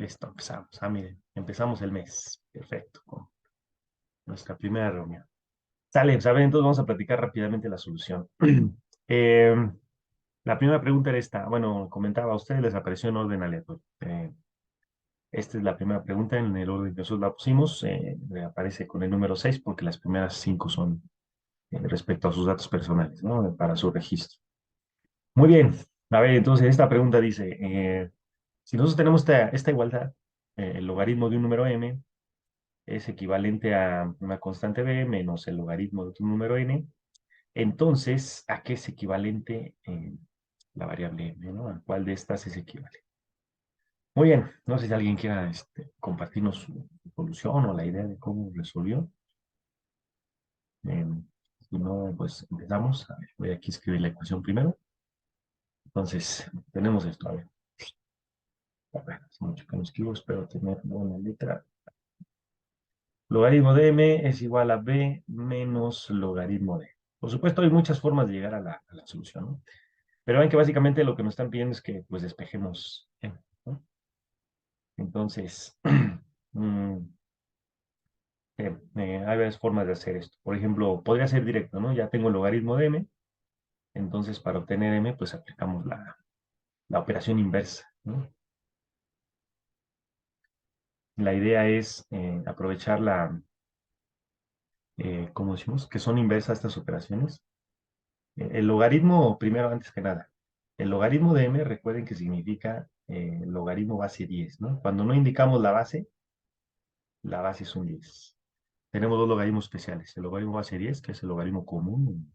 Listo, empezamos. Miren, empezamos el mes. Perfecto, con nuestra primera reunión. Sale, ¿saben? Entonces vamos a platicar rápidamente la solución. Eh, la primera pregunta era esta. Bueno, comentaba a ustedes, les apareció en orden aleatorio. Esta es la primera pregunta en el orden que nosotros la pusimos. Aparece con el número 6 porque las primeras 5 son respecto a sus datos personales, ¿no? Para su registro. Muy bien. A ver, entonces esta pregunta dice, si nosotros tenemos esta igualdad, el logaritmo de un número m es equivalente a una constante b menos el logaritmo de otro número n, entonces, ¿a qué es equivalente la variable m, ¿no? ¿A cuál de estas es equivalente? Muy bien, no sé si alguien quiera compartirnos su solución o la idea de cómo resolvió. Eh, si no, pues empezamos. A ver, voy aquí a escribir la ecuación primero. Entonces, tenemos esto. A ver, hace mucho que no escribo, espero tener buena letra. Logaritmo de m es igual a b menos logaritmo de. Por supuesto, hay muchas formas de llegar a la solución, ¿no? Pero ven que básicamente lo que nos están pidiendo es que pues despejemos m, ¿no? Entonces, mm, hay varias formas de hacer esto. Por ejemplo, podría ser directo, ¿no? Ya tengo el logaritmo de m, entonces para obtener m, pues aplicamos la operación inversa, ¿no? La idea es aprovechar ¿cómo decimos? Que son inversas estas operaciones. El logaritmo, primero, antes que nada, el logaritmo de m, recuerden que significa logaritmo base 10, ¿no? Cuando no indicamos la base es un 10. Tenemos dos logaritmos especiales, el logaritmo base 10, que es el logaritmo común,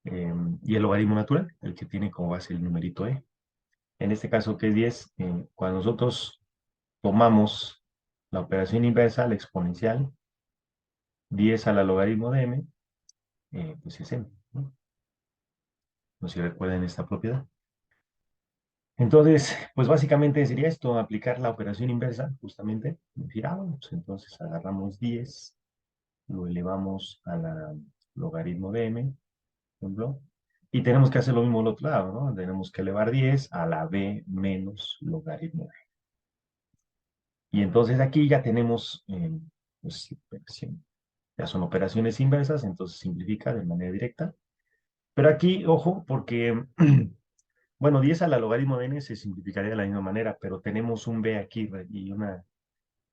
y el logaritmo natural, el que tiene como base el numerito e. En este caso, que es 10, cuando nosotros tomamos la operación inversa, la exponencial, 10 a la logaritmo de m, pues es m, ¿no? No sé si recuerdan esta propiedad. Entonces, pues básicamente sería esto, aplicar la operación inversa, justamente. Decir, bueno, pues entonces agarramos 10, lo elevamos a la logaritmo de m, por ejemplo, y tenemos que hacer lo mismo al otro lado, ¿no? Tenemos que elevar 10 a la b menos logaritmo de. Y entonces aquí ya tenemos, pues, ya son operaciones inversas, entonces simplifica de manera directa. Pero aquí, ojo, porque bueno, 10 a la logaritmo de n se simplificaría de la misma manera, pero tenemos un b aquí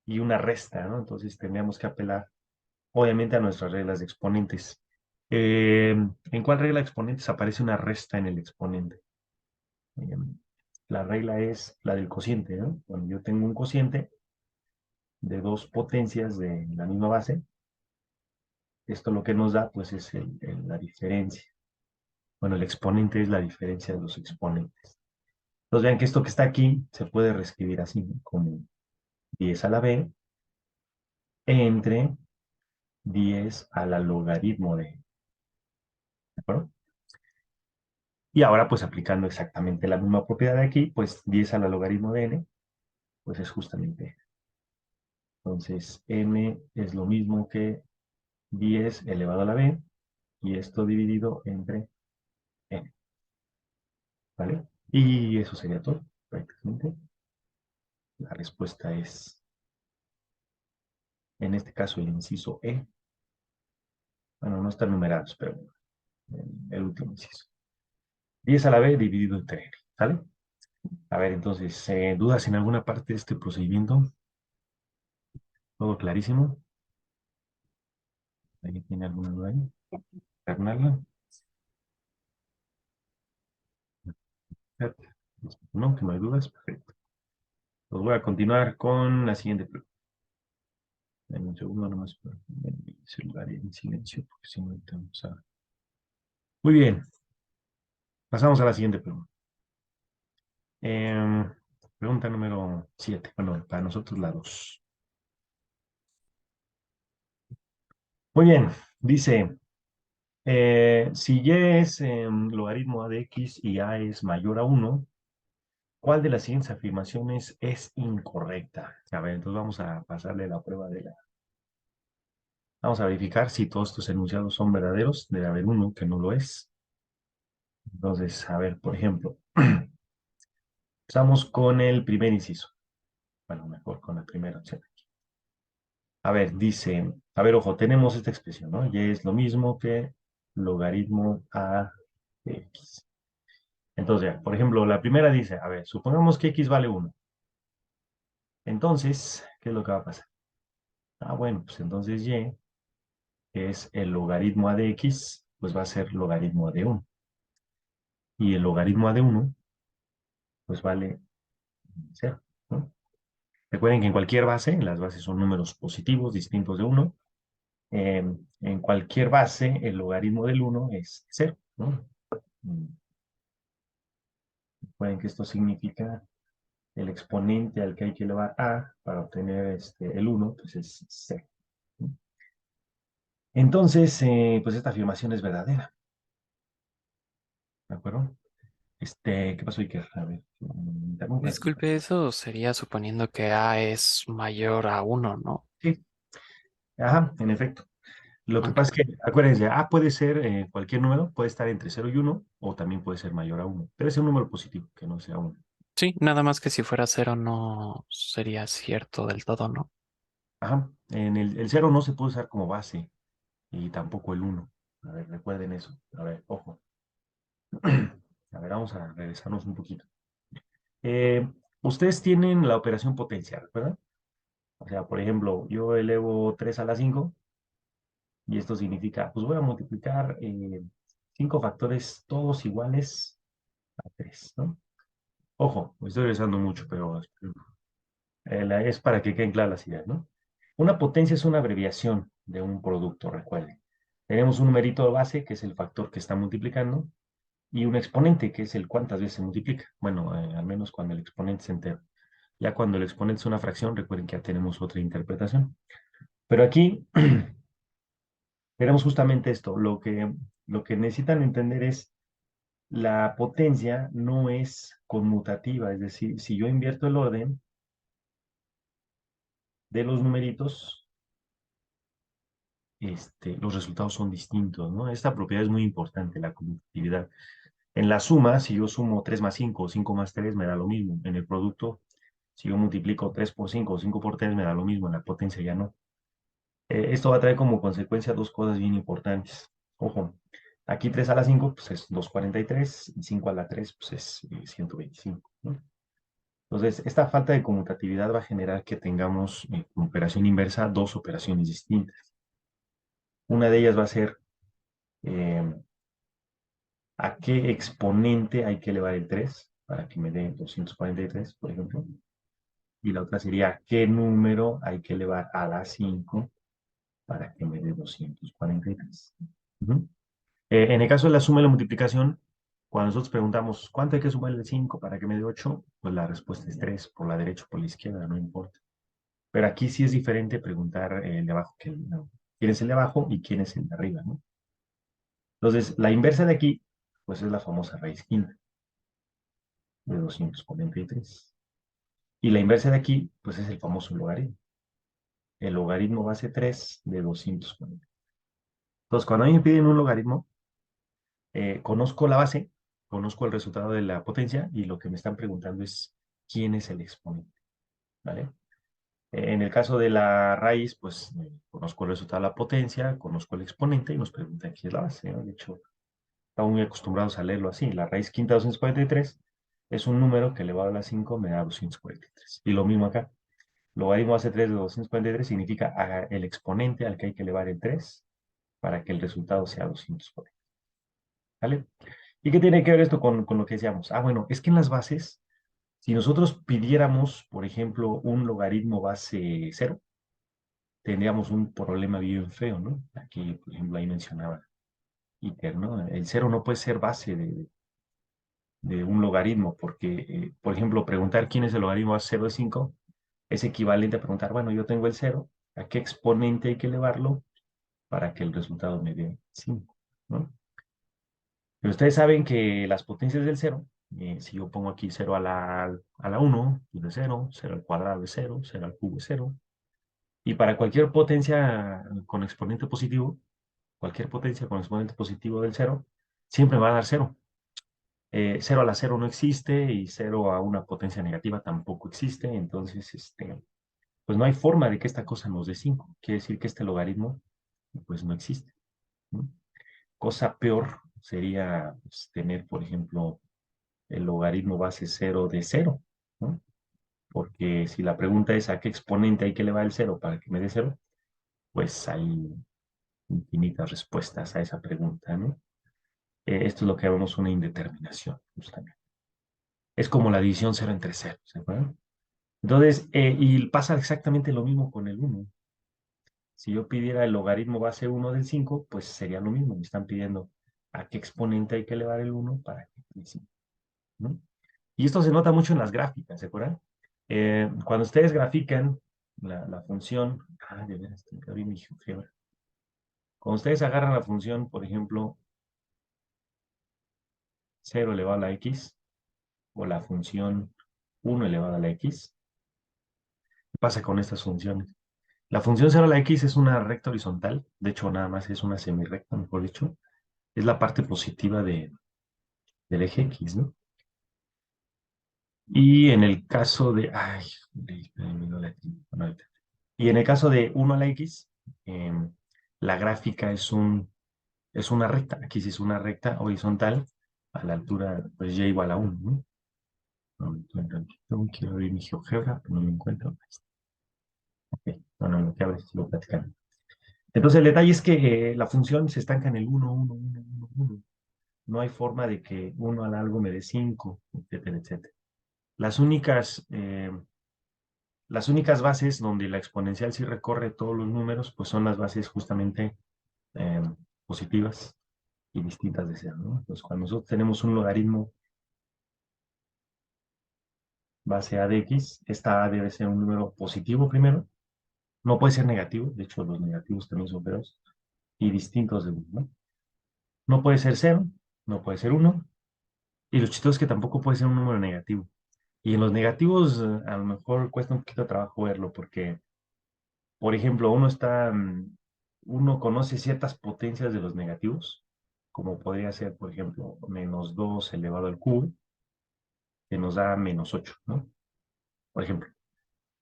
y una resta, ¿no? Entonces tendríamos que apelar, obviamente, a nuestras reglas de exponentes. ¿En cuál regla de exponentes aparece una resta en el exponente? Eh, la regla es la del cociente, ¿no? Cuando yo tengo un cociente de dos potencias de la misma base, esto lo que nos da, pues, es la diferencia. Bueno, el exponente es la diferencia de los exponentes. Entonces vean que esto que está aquí se puede reescribir así, ¿no? Como 10 a la b entre 10 a la logaritmo de. ¿De acuerdo? Y ahora, pues aplicando exactamente la misma propiedad de aquí, pues 10 a la logaritmo de n, pues es justamente. Entonces, m es lo mismo que 10 elevado a la b, y esto dividido entre n. ¿Vale? Y eso sería todo, prácticamente. La respuesta es, en este caso, el inciso E. Bueno, no están numerados, pero el último inciso. 10 a la b dividido entre n. ¿Sale? A ver, entonces, ¿dudas en alguna parte de este procedimiento? ¿Todo clarísimo? ¿Alguien tiene alguna duda ahí? Fernanda. No, que no hay dudas. Perfecto. Pues voy a continuar con la siguiente pregunta. Dame un segundo nomás para poner mi celular en silencio, porque si no, ahorita vamos a. Muy bien. Pasamos a la siguiente pregunta. Em, Pregunta número 7. Bueno, para nosotros la 2. Muy bien. Dice, si y es logaritmo a de x y a es mayor a 1, ¿cuál de las siguientes afirmaciones es incorrecta? A ver, entonces vamos a pasarle la prueba de la. Vamos a verificar si todos estos enunciados son verdaderos. Debe haber uno que no lo es. Entonces, a ver, por ejemplo, empezamos con el primer inciso. Bueno, mejor con la primera opción. A ver, dice, a ver, ojo, tenemos esta expresión, ¿no? Y es lo mismo que logaritmo a de x. Entonces, ya, por ejemplo, la primera dice, a ver, supongamos que x vale 1. Entonces, ¿qué es lo que va a pasar? Ah, bueno, pues entonces y, que es el logaritmo a de x, pues va a ser logaritmo a de 1. Y el logaritmo a de 1, pues vale 0, ¿no? Recuerden que en cualquier base, las bases son números positivos distintos de 1. En cualquier base, el logaritmo del 1 es 0, ¿no? Mm, Recuerden que esto significa el exponente al que hay que elevar a para obtener el 1, pues es 0. Entonces, pues esta afirmación es verdadera, ¿de acuerdo? ¿Qué pasó, Iker? A ver, ¿me interrumpes? Disculpe, eso sería suponiendo que A es mayor a uno, ¿no? Sí, ajá, en efecto. Lo que Ok. pasa es que, acuérdense, A puede ser cualquier número, puede estar entre 0 y 1, o también puede ser mayor a 1. Debe ser un número positivo, que no sea 1. Sí, nada más que si fuera cero no sería cierto del todo, ¿no? Ajá, el 0 no se puede usar como base, y tampoco el 1. A ver, recuerden eso. A ver, ojo. A ver, vamos a regresarnos un poquito. Eh, Ustedes tienen la operación potencial, ¿verdad? O sea, por ejemplo, yo elevo 3 a la 5 y esto significa, pues voy a multiplicar 5 factores todos iguales a 3, ¿no? Ojo, me estoy regresando mucho, pero es para que queden claras las ideas, ¿no? Una potencia es una abreviación de un producto, recuerden. Tenemos un numerito de base, que es el factor que está multiplicando, y un exponente, que es el cuántas veces se multiplica. Bueno, al menos cuando el exponente es entero. Ya cuando el exponente es una fracción, recuerden que ya tenemos otra interpretación. Pero aquí tenemos justamente esto. Lo que necesitan entender es la potencia no es conmutativa. Es decir, si yo invierto el orden de los numeritos, los resultados son distintos, ¿no? Esta propiedad es muy importante, la conmutatividad. En la suma, si yo sumo 3 más 5 o 5 más 3, me da lo mismo. En el producto, si yo multiplico 3 por 5 o 5 por 3, me da lo mismo. En la potencia ya no. Esto va a traer como consecuencia dos cosas bien importantes. Ojo, aquí 3 a la 5 pues es 243, y 5 a la 3 pues es 125, ¿no? Entonces, esta falta de conmutatividad va a generar que tengamos con operación inversa dos operaciones distintas. Una de ellas va a ser eh, a qué exponente hay que elevar el 3 para que me dé 243, por ejemplo. Y la otra sería qué número hay que elevar a la 5 para que me dé 243. Ujú. En el caso de la suma y la multiplicación, cuando nosotros preguntamos cuánto hay que sumarle 5 para que me dé 8, pues la respuesta es 3 por la derecha o por la izquierda, no importa. Pero aquí sí es diferente preguntar el de abajo que el, no, quién es el de abajo y quién es el de arriba, ¿no? Entonces, la inversa de aquí, pues es la famosa raíz quinta de 243. Y la inversa de aquí, pues es el famoso logaritmo. El logaritmo base 3 de 240. Entonces, cuando a mí me piden un logaritmo, conozco la base, conozco el resultado de la potencia y lo que me están preguntando es quién es el exponente, ¿vale? En el caso de la raíz, pues conozco el resultado de la potencia, conozco el exponente y nos preguntan quién es la base, ¿no? De hecho, estamos muy acostumbrados a leerlo así. La raíz quinta de 243 es un número que elevado a la 5 me da 243. Y lo mismo acá. Logaritmo base 3 de 243 significa el exponente al que hay que elevar el 3 para que el resultado sea 240. ¿Vale? ¿Y qué tiene que ver esto con lo que decíamos? Ah, bueno, es que en las bases, si nosotros pidiéramos, por ejemplo, un logaritmo base 0, tendríamos un problema bien feo, ¿no? Aquí, por ejemplo, ahí mencionaba Iter, ¿no? El 0 no puede ser base de un logaritmo, porque, por ejemplo, preguntar quién es el logaritmo base 0 de 5 es equivalente a preguntar, bueno, yo tengo el 0, ¿a qué exponente hay que elevarlo para que el resultado me dé 5? ¿No? Pero ustedes saben que las potencias del 0, si yo pongo aquí 0 a la 1, pues de 0, 0 al cuadrado de 0, 0 al cubo de 0, y para cualquier potencia con exponente positivo, cualquier potencia con exponente positivo del 0, siempre va a dar 0. 0 a la cero no existe y cero a una potencia negativa tampoco existe. Entonces, pues no hay forma de que esta cosa nos dé 5. Quiere decir que este logaritmo, pues no existe, ¿no? Cosa peor sería pues, tener, por ejemplo, el logaritmo base cero de cero, ¿no? Porque si la pregunta es a qué exponente hay que elevar el cero para que me dé cero, pues hay infinitas respuestas a esa pregunta, ¿no? Esto es lo que llamamos una indeterminación, justamente. Es como la división cero entre cero, ¿se acuerdan? Entonces, y pasa exactamente lo mismo con el uno. Si yo pidiera el logaritmo base uno del 5, pues sería lo mismo. Me están pidiendo a qué exponente hay que elevar el uno para que me dé 5, ¿no? Y esto se nota mucho en las gráficas, ¿se acuerdan? Cuando ustedes grafican la función, de veras, tengo que abrir mi GeoGebra. Cuando ustedes agarran la función, por ejemplo, cero elevado a la x, o la función uno elevado a la x, ¿qué pasa con estas funciones? La función cero a la x es una recta horizontal, de hecho nada más es una semirrecta, mejor dicho, es la parte positiva del eje x, ¿no? Y en el caso de, ay, no la tengo, bueno, ahorita. Y en el caso de uno a la x, la gráfica es una recta, aquí sí es una recta horizontal a la altura, pues y igual a 1, ¿no? No me encuentro aquí. Quiero abrir mi GeoGebra, pero no me encuentro. Ok, bueno, lo que abres, lo platicamos. Entonces, el detalle es que la función se estanca en el 1, 1, 1, 1, 1. No hay forma de que 1 al algo me dé 5, etcétera, etcétera. Las únicas, eh, las únicas bases donde la exponencial sí recorre todos los números, pues son las bases justamente eh, positivas y distintas de cero, ¿no? Entonces, cuando nosotros tenemos un logaritmo base a de x, esta a debe ser un número positivo primero, no puede ser negativo, de hecho los negativos también son ceros, y distintos de uno, ¿no? No puede ser cero, no puede ser uno, y lo chistoso es que tampoco puede ser un número negativo. Y en los negativos a lo mejor cuesta un poquito de trabajo verlo, porque, por ejemplo, uno conoce ciertas potencias de los negativos, como podría ser, por ejemplo, menos 2 elevado al cubo, que nos da menos 8, ¿no? Por ejemplo.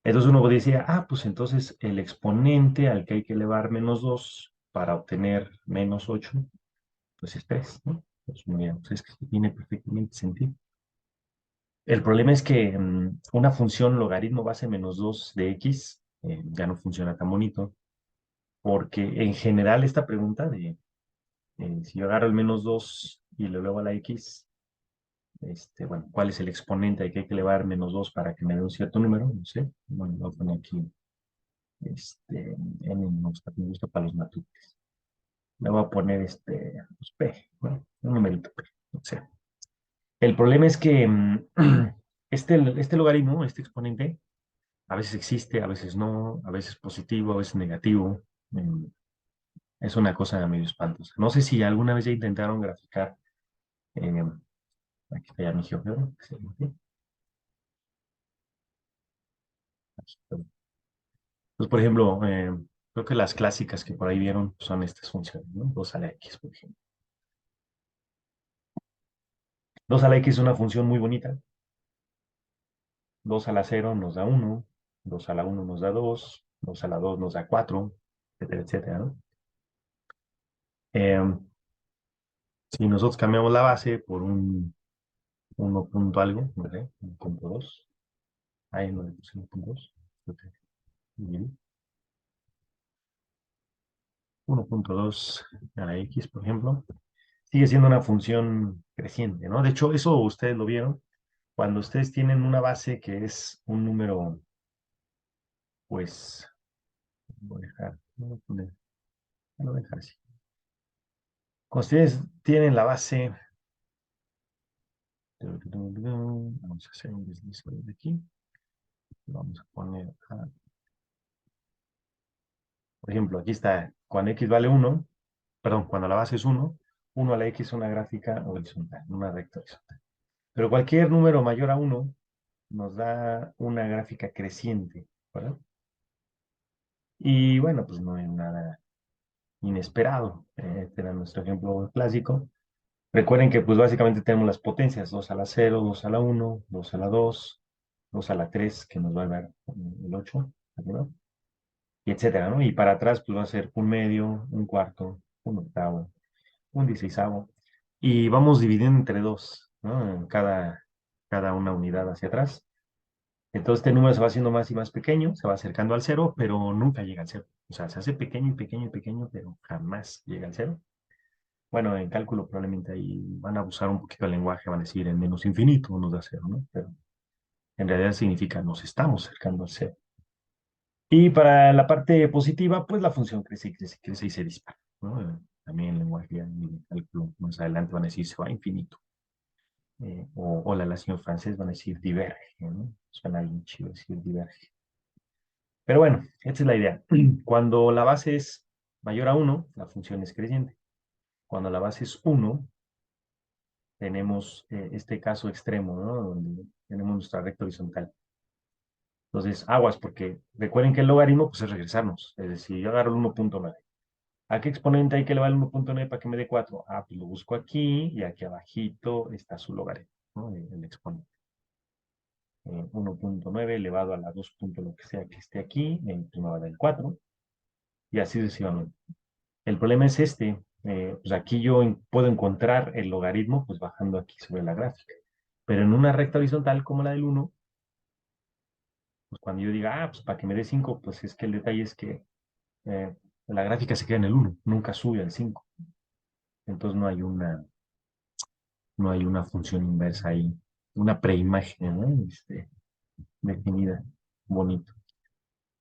Entonces uno decía, pues entonces el exponente al que hay que elevar menos 2 para obtener menos 8 pues es 3, ¿no? Pues muy bien, pues es que tiene perfectamente sentido. El problema es que una función logaritmo base menos 2 de x ya no funciona tan bonito, porque en general esta pregunta de si yo agarro el menos 2 y lo elevo a la x, bueno, ¿cuál es el exponente al que hay que elevar menos 2 para que me dé un cierto número? No sé. Bueno, lo voy a poner aquí n no está me gusta para los matutes. Le voy a poner pues P, bueno, un numerito P, o sea. El problema es que este logaritmo, este exponente, a veces existe, a veces no, a veces positivo, a veces negativo. mm, Es una cosa medio espantosa. No sé si alguna vez ya intentaron graficar, eh, aquí está ya mi GeoGebra, excelente. Aquí está. Pues, por ejemplo, creo que las clásicas que por ahí vieron son estas funciones, ¿no? 2 a la x, por ejemplo. 2 a la x es una función muy bonita. 2 a la cero nos da uno, 2 a la uno nos da dos, 2 a la 2 nos da 4, etcétera, etcétera, ¿no? Eh, si nosotros cambiamos la base por un 1 punto algo, no sé, 1.2, ahí no le puse 1.2, ok, bien. 1.2 a la x, por ejemplo, sigue siendo una función creciente, ¿no? De hecho, eso ustedes lo vieron cuando ustedes tienen una base que es un número, pues, voy a dejar, lo voy a dejar así. Cuando ustedes tienen la base, vamos a hacer un deslizador de aquí, vamos a poner, por ejemplo, aquí está, cuando x vale 1, perdón, cuando la base es 1, 1 a la x es una gráfica horizontal, una recta horizontal. Pero cualquier número mayor a 1 nos da una gráfica creciente, ¿verdad? Y bueno, pues no hay nada inesperado. Este era nuestro ejemplo clásico. Recuerden que pues básicamente tenemos las potencias, 2 a la 0, 2 a la 1, 2 a la 2, 2 a la 3, que nos va a dar el 8, ¿no? Y etcétera, ¿no? Y para atrás pues va a ser un medio, un cuarto, un octavo, un dieciseisavo. Y vamos dividiendo entre dos, ¿no? En cada una unidad hacia atrás. Entonces este número se va haciendo más y más pequeño, se va acercando al cero, pero nunca llega al cero. O sea, se hace pequeño y pequeño y pequeño, pero jamás llega al cero. Bueno, en cálculo probablemente ahí van a abusar un poquito del lenguaje, van a decir en menos infinito nos da cero, ¿no? Pero en realidad significa nos estamos acercando al cero. Y para la parte positiva, pues la función crece y crece y crece y se dispara, ¿no? También en lenguaje en cálculo más adelante van a decir se va a infinito. O la relación francés van a decir diverge, ¿no? Suena bien chido decir diverge. Pero bueno, esta es la idea. Cuando la base es mayor a uno, la función es creciente. Cuando la base es uno, tenemos este caso extremo, ¿no? Donde tenemos nuestra recta horizontal. Entonces, aguas, porque recuerden que el logaritmo pues, es regresarnos. Es decir, yo agarro el 1.9. ¿A qué exponente hay que elevar el 1.9 para que me dé 4? Ah, pues lo busco aquí y aquí abajito está su logaritmo, ¿no? El exponente. 1.9 elevado a la 2 lo que sea que esté aquí, pues me va a dar el 4 y así sucesivamente. El problema es este, pues aquí yo puedo encontrar el logaritmo pues bajando aquí sobre la gráfica. Pero en una recta horizontal como la del 1, pues cuando yo diga, pues para que me dé 5, pues es que el detalle es que eh, la gráfica se queda en el 1, nunca sube al 5. Entonces no hay una función inversa ahí, una preimagen, ¿no? Definida, bonito.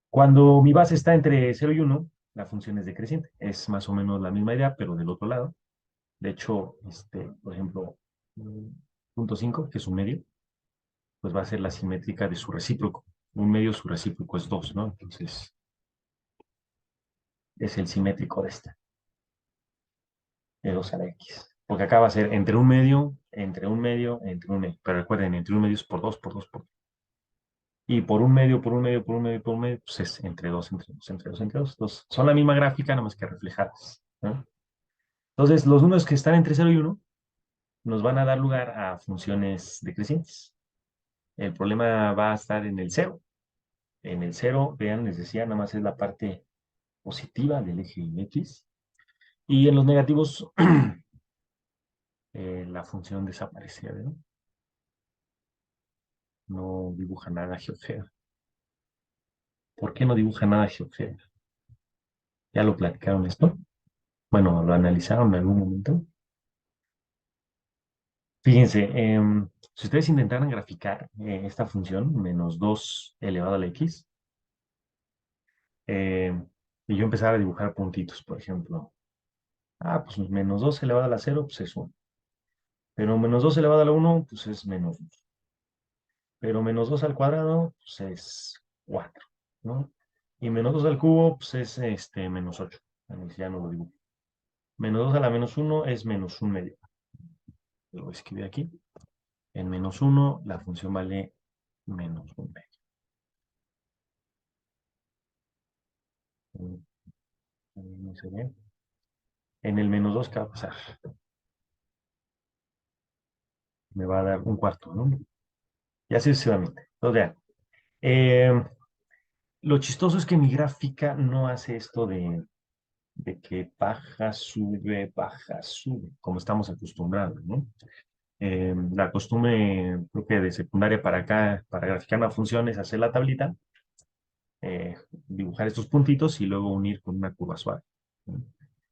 Cuando mi base está entre 0 y 1, la función es decreciente. Es más o menos la misma idea, pero del otro lado. De hecho, por ejemplo, punto 5, que es un medio, pues va a ser la simétrica de su recíproco. Un medio, su recíproco es 2, ¿no? Entonces, es el simétrico de esta, de 2 a la x. Porque acá va a ser entre un medio, entre un medio, entre un medio. Pero recuerden, entre un medio es por 2, por 2, por 2. Y por un medio, por un medio, por un medio, por un medio, pues es entre 2, entre 2, entre 2, entre 2. Entonces, son la misma gráfica, nada más que reflejadas, ¿no? Entonces, los números que están entre 0 y 1 nos van a dar lugar a funciones decrecientes. El problema va a estar en el cero. En el cero, vean, les decía, nada más es la parte positiva del eje X. Y en los negativos, la función desaparece, ¿no? No dibuja nada GeoGebra. ¿Por qué no dibuja nada GeoGebra? ¿Ya lo platicaron esto? Bueno, lo analizaron en algún momento. Fíjense, si ustedes intentaran graficar esta función, menos 2 elevado a la x, y yo empezara a dibujar puntitos, por ejemplo. Pues menos 2 elevado a la 0, pues es 1. Pero menos 2 elevado a la 1, pues es menos 2. Pero menos 2 al cuadrado, pues es 4, ¿no? Y menos 2 al cubo, pues es menos 8. Ya no lo dibujo. Menos 2 a la menos 1 es menos 1 medio. Lo escribí aquí. En menos 1, la función vale menos 1 medio. No sé bien. En el menos 2, ¿qué va a pasar? Me va a dar un cuarto, ¿no? Y así sucesivamente. Entonces, vean. eh, lo chistoso es que mi gráfica no hace esto de que baja, sube, como estamos acostumbrados, ¿no? La costumbre, creo que de secundaria para acá, para graficar una función es hacer la tablita, dibujar estos puntitos y luego unir con una curva suave, ¿no?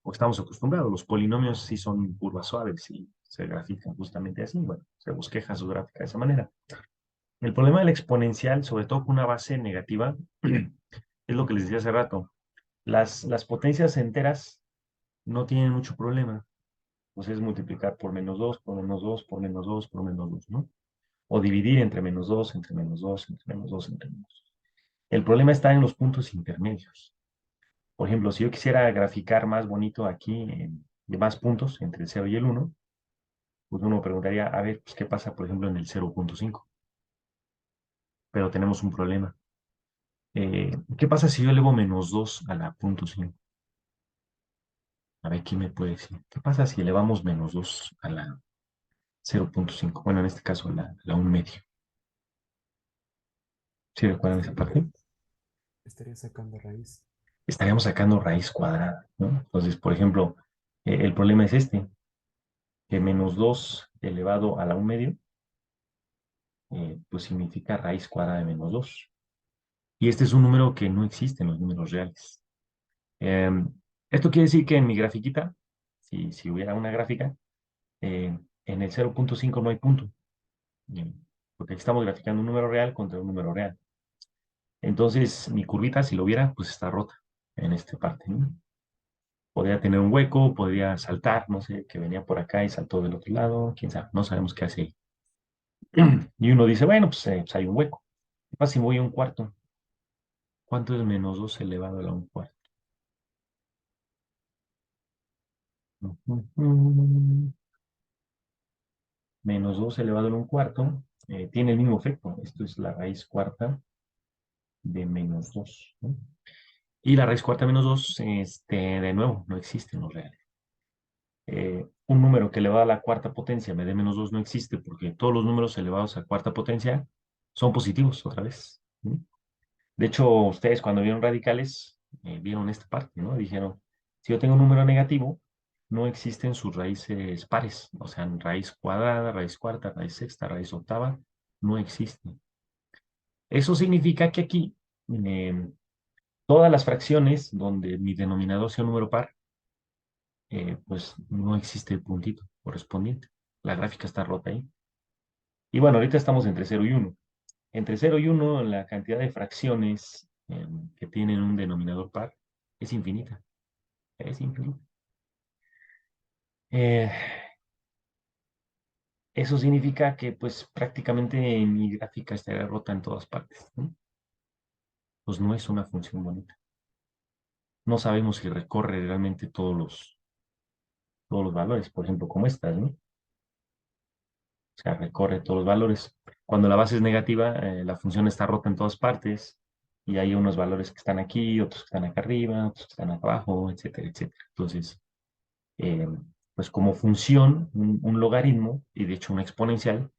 O estamos acostumbrados, los polinomios sí son curvas suaves y se grafican justamente así, bueno, se bosqueja su gráfica de esa manera. El problema del exponencial, sobre todo con una base negativa, es lo que les decía hace rato. Las potencias enteras no tienen mucho problema. Pues es multiplicar por menos 2 por menos 2 por menos 2 por menos 2, ¿no? O dividir entre menos 2 entre menos 2 entre menos 2 entre menos 2. El problema está en los puntos intermedios. Por ejemplo, si yo quisiera graficar más bonito aquí, de más puntos entre el 0 y el 1, pues uno preguntaría, a ver, pues, ¿qué pasa, por ejemplo, en el 0.5? Pero tenemos un problema. ¿Qué pasa si yo elevo menos 2 a la punto 5? A ver, ¿qué me puede decir? ¿Qué pasa si elevamos menos 2 a la 0,5? Bueno, en este caso la 1 medio. ¿Sí recuerdan esa Estaría, parte? estaría sacando raíz. Estaríamos sacando raíz cuadrada, ¿no? Entonces, por ejemplo, el problema es este, que menos 2 elevado a la 1 medio, pues significa raíz cuadrada de menos 2. Y este es un número que no existe en los números reales. Em, Esto quiere decir que en mi grafiquita, si hubiera una gráfica, en el 0,5 no hay punto, eh, porque aquí estamos graficando un número real contra un número real. Entonces, mi curvita, si lo viera, pues está rota en esta parte, ¿no? Podría tener un hueco, podría saltar, no sé, que venía por acá y saltó del otro lado, quién sabe, no sabemos qué hace ahí. Y uno dice, bueno, pues hay un hueco. ¿Qué pasa si voy a un cuarto? ¿Cuánto es menos 2 elevado a la un cuarto? Menos 2 elevado a un cuarto tiene el mismo efecto. Esto es la raíz cuarta de menos 2, ¿no? Y la raíz cuarta de menos 2 de nuevo, no existe en los reales. Un número que elevado a la cuarta potencia me dé menos 2 no existe porque todos los números elevados a cuarta potencia son positivos otra vez, ¿no? De hecho, ustedes cuando vieron radicales, vieron esta parte, ¿no? Dijeron, si yo tengo un número negativo, no existen sus raíces pares, o sea, raíz cuadrada, raíz cuarta, raíz sexta, raíz octava, no existen. Eso significa que aquí, eh, todas las fracciones donde mi denominador sea un número par, pues no existe el puntito correspondiente. La gráfica está rota ahí. Y bueno, ahorita estamos entre 0 y 1. Entre 0 y 1, la cantidad de fracciones que tienen un denominador par es infinita. Es infinita. Eh, Eso significa que pues prácticamente mi gráfica estaría rota en todas partes, ¿no? Pues no es una función bonita. No sabemos si recorre realmente todos los valores, por ejemplo, como estas, ¿no? O sea, recorre todos los valores. Cuando la base es negativa, la función está rota en todas partes y hay unos valores que están aquí, otros que están acá arriba, otros que están acá abajo, etcétera, etcétera. Entonces, eh, pues como función, un logaritmo y de hecho una exponencial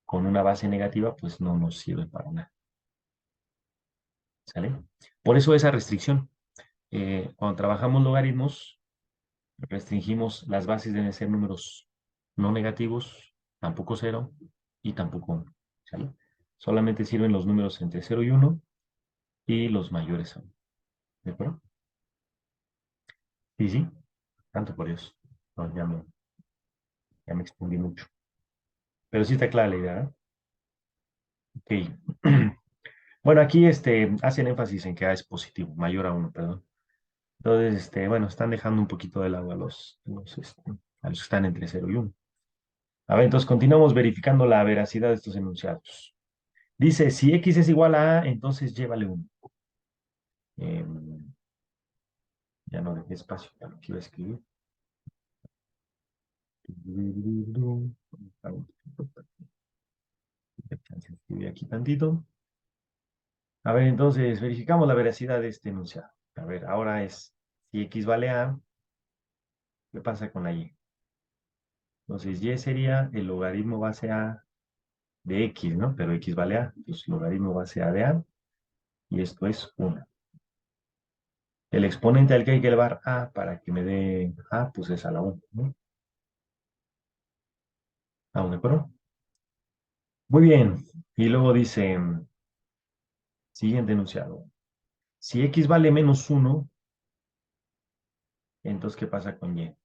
con una base negativa, pues no nos sirve para nada. ¿Sale? Por eso esa restricción. Cuando trabajamos logaritmos, restringimos las bases deben ser números no negativos, tampoco cero y tampoco uno. ¿Sale? Solamente sirven los números entre 0 y 1 y los mayores aún. ¿De acuerdo? Sí, sí, tanto por Dios. No, ya me expandí mucho. Pero sí está clara la idea, ¿no? Ok. Bueno, aquí hacen énfasis en que A es positivo, mayor a 1, perdón. Entonces, bueno, están dejando un poquito de lado a los que están entre 0 y 1. A ver, entonces continuamos verificando la veracidad de estos enunciados. Dice, si X es igual a A, entonces llévale 1. Ya no dejé espacio para lo que iba a escribir. Escribí aquí tantito. A ver, entonces verificamos la veracidad de este enunciado. A ver, ahora es, si X vale A, ¿qué pasa con la Y? Entonces, Y sería el logaritmo base A de X, ¿no? Pero X vale A. Entonces, logaritmo base A de A, y esto es 1. El exponente al que hay que elevar A para que me dé A, pues es a la 1, ¿no? ¿Estamos de acuerdo? Muy bien. Y luego dice, siguiente enunciado. Si X vale menos 1, entonces, ¿qué pasa con Y?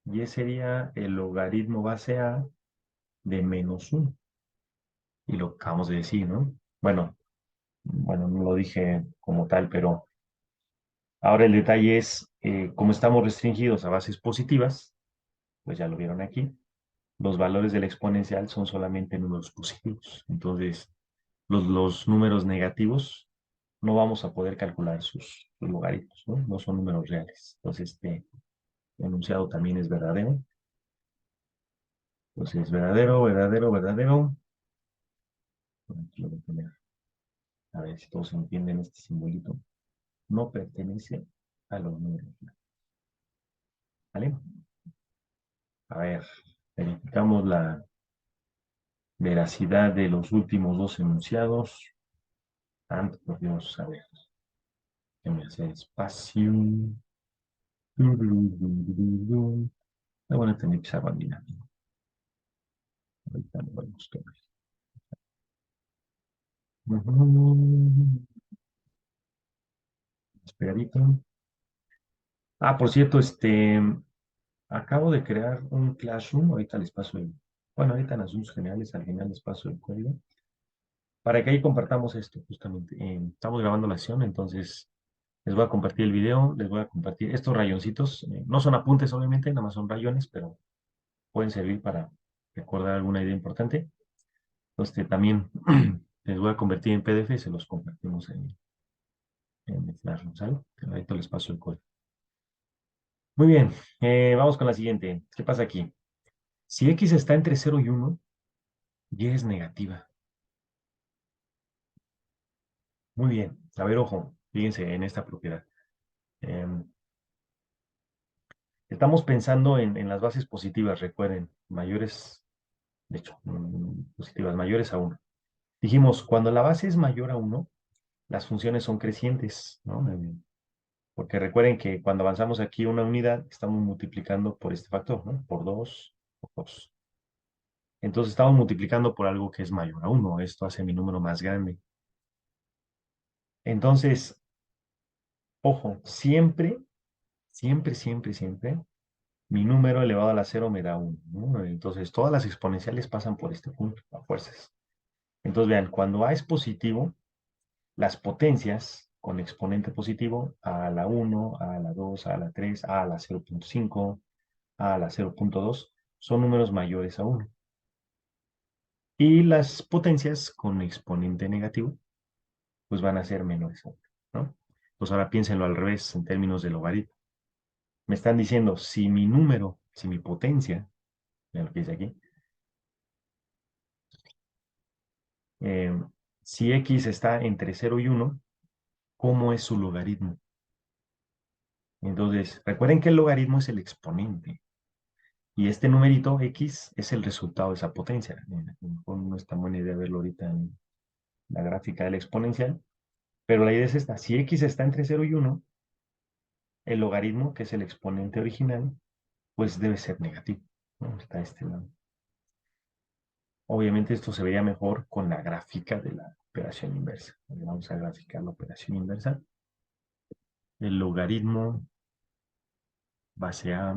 Y sería el logaritmo base A de menos 1. Y lo acabamos de decir, ¿no? Bueno, no lo dije como tal, pero ahora el detalle es, como estamos restringidos a bases positivas, pues ya lo vieron aquí, los valores del exponencial son solamente números positivos. Entonces, los números negativos no vamos a poder calcular sus logaritmos, ¿no? No son números reales. Entonces, este enunciado también es verdadero. Entonces, verdadero, verdadero, verdadero. Aquí lo voy a poner. A ver si todos entienden este simbolito. No pertenece a los números reales. ¿vale? A ver, verificamos la veracidad de los últimos dos enunciados. Santo por Dios, a ver, que me hace espacio. Me voy a tener que saber dinámico. Ahorita lo voy a buscar. Esperadito. Ah, por cierto, acabo de crear un Classroom. Ahorita les paso bueno, ahorita en asuntos generales, al final les paso el código. Para que ahí compartamos esto, justamente. Estamos grabando la sesión, entonces les voy a compartir el video, les voy a compartir estos rayoncitos. No son apuntes, obviamente, nada más son rayones, pero pueden servir para recordar alguna idea importante. Entonces, también les voy a convertir en PDF y se los compartimos en el Classroom, ¿sale? Ahorita les paso el código. Muy bien, vamos con la siguiente. ¿Qué pasa aquí? Si X está entre 0 y 1, Y es negativa. Muy bien. A ver, ojo, fíjense en esta propiedad. Em, Estamos pensando en las bases positivas, recuerden, mayores, de hecho, positivas, mayores a 1. Dijimos, cuando la base es mayor a 1, las funciones son crecientes, ¿no? Porque recuerden que cuando avanzamos aquí una unidad, estamos multiplicando por este factor, ¿no? Por 2, por 2. Entonces estamos multiplicando por algo que es mayor a 1. Esto hace mi número más grande. Entonces, ojo, siempre, siempre, siempre, siempre, mi número elevado a la 0 me da 1, ¿no? Entonces, todas las exponenciales pasan por este punto, a fuerzas. Entonces, vean, cuando A es positivo, las potencias con exponente positivo, a la 1, a la 2, a la 3, a la 0.5, a la 0.2, son números mayores a 1. Y las potencias con exponente negativo, pues van a ser menores a 1, ¿no? Pues ahora piénsenlo al revés en términos de logaritmo. Me están diciendo, si mi número, si mi potencia, vean lo que dice aquí, eh, si X está entre 0 y 1, ¿cómo es su logaritmo? Entonces, recuerden que el logaritmo es el exponente. Y este numerito X es el resultado de esa potencia. No es tan buena idea verlo ahorita en la gráfica del exponencial. Pero la idea es esta. Si X está entre 0 y 1, el logaritmo, que es el exponente original, pues debe ser negativo, ¿no? Está a este lado. Obviamente esto se vería mejor con la gráfica de la operación inversa. Vamos a graficar la operación inversa. El logaritmo base a...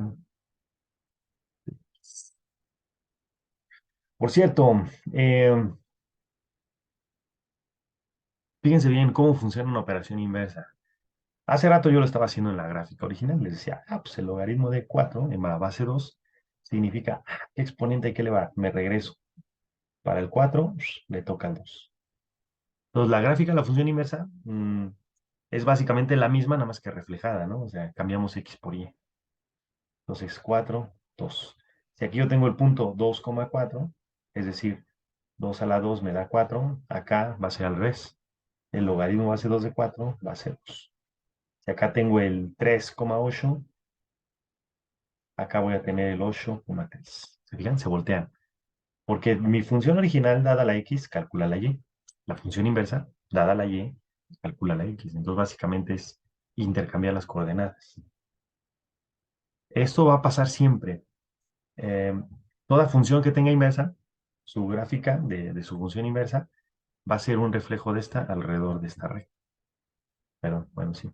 Por cierto, fíjense bien cómo funciona una operación inversa. Hace rato yo lo estaba haciendo en la gráfica original. Les decía, pues el logaritmo de 4 en la base 2 significa, ¿qué exponente hay que elevar? Me regreso. Para el 4, le toca el 2. Entonces, la gráfica de la función inversa es básicamente la misma, nada más que reflejada, ¿no? O sea, cambiamos X por Y. Entonces, 4, 2. Si aquí yo tengo el punto 2,4, es decir, 2 a la 2 me da 4, acá va a ser al revés. El logaritmo base 2 de 4 va a ser 2. Si acá tengo el 3,8, acá voy a tener el 8,3. ¿Se fijan? Se voltean. Porque mi función original, dada la X, calcula la Y. La función inversa, dada la Y, calcula la X. Entonces, básicamente es intercambiar las coordenadas. Esto va a pasar siempre. Eh, Toda función que tenga inversa, su gráfica de su función inversa, va a ser un reflejo de esta alrededor de esta recta. Pero, bueno, sí.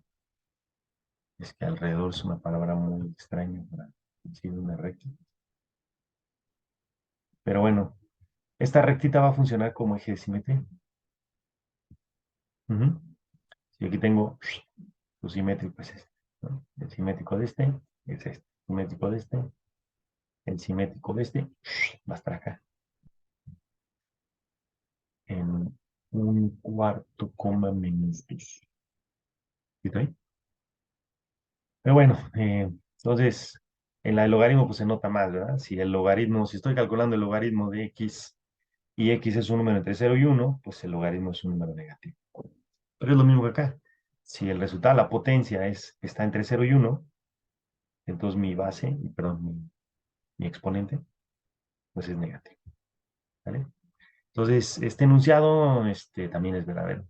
Es que alrededor es una palabra muy extraña para decir una recta. Pero bueno, esta rectita va a funcionar como eje de simetría. Si aquí tengo su simétrico es este, ¿no? El simétrico de este es este. El simétrico de este, el simétrico de este, va a estar acá. En un cuarto coma menos 2. ¿Sí ahí? Pero bueno, entonces, en la del logaritmo pues se nota más, ¿verdad? Si el logaritmo, si estoy calculando el logaritmo de x y x es un número entre 0 y 1, pues el logaritmo es un número negativo. Pero es lo mismo que acá. Si el resultado, la potencia está entre 0 y 1, Entonces mi base, perdón, mi exponente, pues es negativo. ¿Vale? Entonces, este enunciado también es verdadero.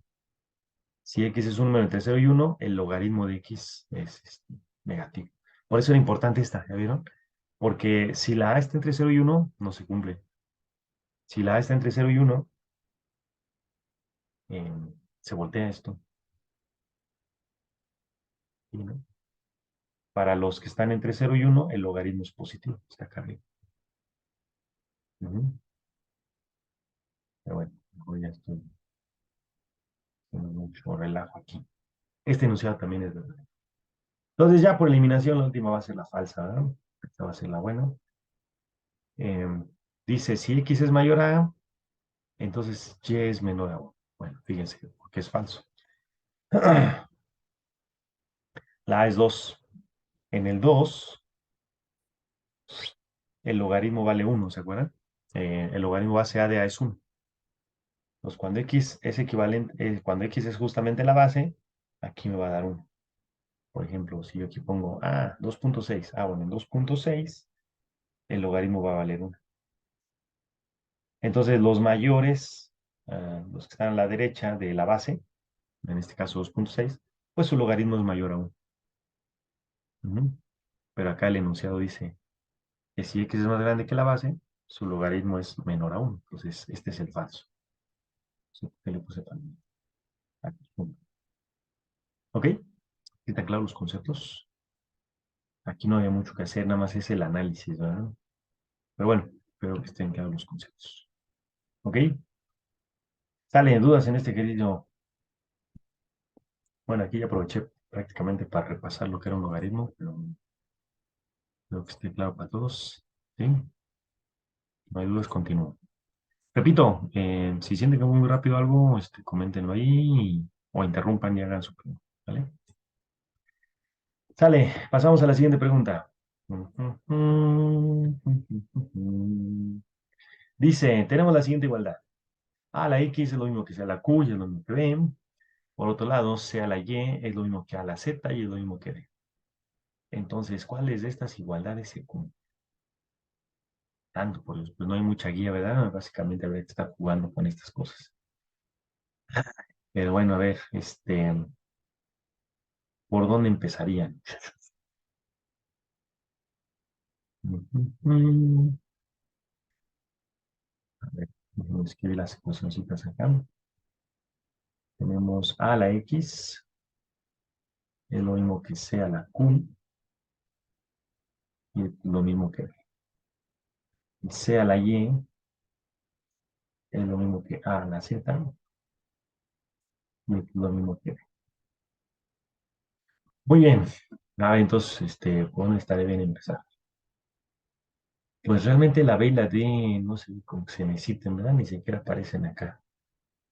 Si x es un número entre 0 y 1, el logaritmo de x es negativo. Por eso era importante esta, ¿ya vieron? Porque si la a está entre 0 y 1, no se cumple. Si la a está entre 0 y 1, eh, se voltea esto. ¿Sí, no? Para los que están entre 0 y 1, el logaritmo es positivo. Está acá arriba. Ujú. Pero bueno, mejor ya estoy haciendo mucho relajo aquí. Este enunciado también es verdadero. Entonces ya por eliminación la última va a ser la falsa, ¿verdad? Esta va a ser la buena. Em, Dice, si x es mayor a, entonces y es menor a 1. Bueno, fíjense, porque es falso. La a es 2. En el 2, el logaritmo vale 1, ¿se acuerdan? El logaritmo base a de a es 1. Entonces, cuando x es equivalente, cuando x es justamente la base, aquí me va a dar 1. Por ejemplo, si yo aquí pongo 2.6, bueno, en 2.6 el logaritmo va a valer 1. Entonces, los mayores, los que están a la derecha de la base, en este caso 2.6, pues su logaritmo es mayor a 1. Ujú. Pero acá el enunciado dice que si x es más grande que la base, su logaritmo es menor a 1. Entonces, este es el falso. Sí, que le puse también. Aquí, punto. ¿Ok? ¿Están claros los conceptos? Aquí no había mucho que hacer, nada más es el análisis, ¿verdad? Pero bueno, espero que estén claros los conceptos. ¿Ok? ¿Salen dudas en este querido? Bueno, aquí ya aproveché prácticamente para repasar lo que era un logaritmo, pero creo que esté claro para todos. ¿Sí? No hay dudas, continúo. Repito, si sienten que voy muy rápido algo, coméntenlo ahí o interrumpan y hagan su pregunta. ¿Vale? Sale, pasamos a la siguiente pregunta. Dice, tenemos la siguiente igualdad. A la X es lo mismo que sea la Q y es lo mismo que B. Por otro lado, sea la Y es lo mismo que a la Z y es lo mismo que D. Entonces, ¿cuáles de estas igualdades se cumplen? Tanto, por Dios, pues no hay mucha guía, ¿verdad? Básicamente habría que estar jugando con estas cosas. Pero bueno, a ver, ¿por dónde empezarían? A ver, déjenme escribir las ecuacioncitas acá. Tenemos a la X, es lo mismo que sea la Q, y es lo mismo que sea la Y, es lo mismo que a la Z, y es lo mismo que B. Muy bien. Entonces, ¿por dónde estaría bien empezar? Pues realmente la B y la D, no sé cómo se necesiten, ¿verdad? Ni siquiera aparecen acá.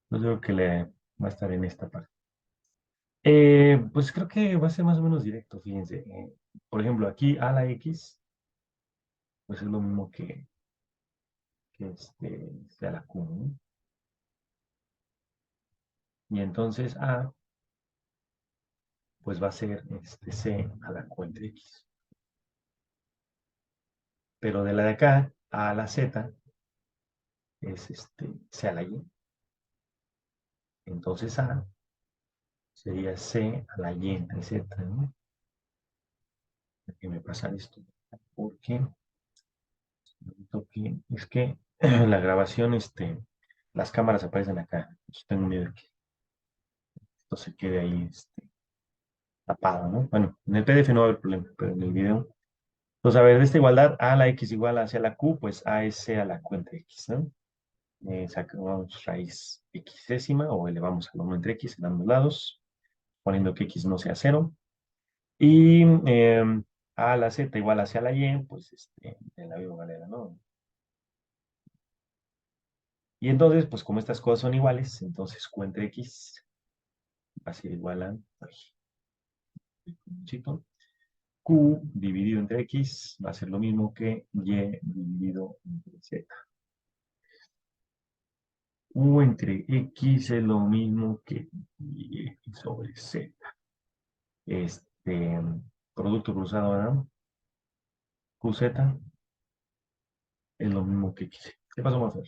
Yo creo que le va a estar en esta parte. Pues creo que va a ser más o menos directo, fíjense. Por ejemplo, aquí a la X, pues es lo mismo que sea la Q, ¿no? Y entonces A, pues va a ser C a la Q entre X. Pero de la de acá, A la Z, es C a la Y. Entonces A sería C a la Y entre Z, ¿no? Déjenme pasar esto. Porque es que la grabación, las cámaras aparecen acá. Entonces tengo miedo de que esto se quede ahí, tapado, ¿no? Bueno, en el PDF no va a haber problema, pero en el video. Entonces, a ver, de esta igualdad, A a la X igual hacia la Q, pues A es C a la Q entre X, ¿no? Sacamos raíz xésima o elevamos al 1 entre X en ambos lados, poniendo que X no sea 0. Y A a la Z igual hacia la Y, pues de la misma manera, ¿no? Y entonces, pues como estas cosas son iguales, entonces Q entre X va a ser igual a, chito, Q dividido entre X va a ser lo mismo que Y dividido entre Z. Q entre X es lo mismo que Y sobre Z. Este, producto cruzado, ¿verdad? QZ es lo mismo que X. ¿Qué pasó, Mafer?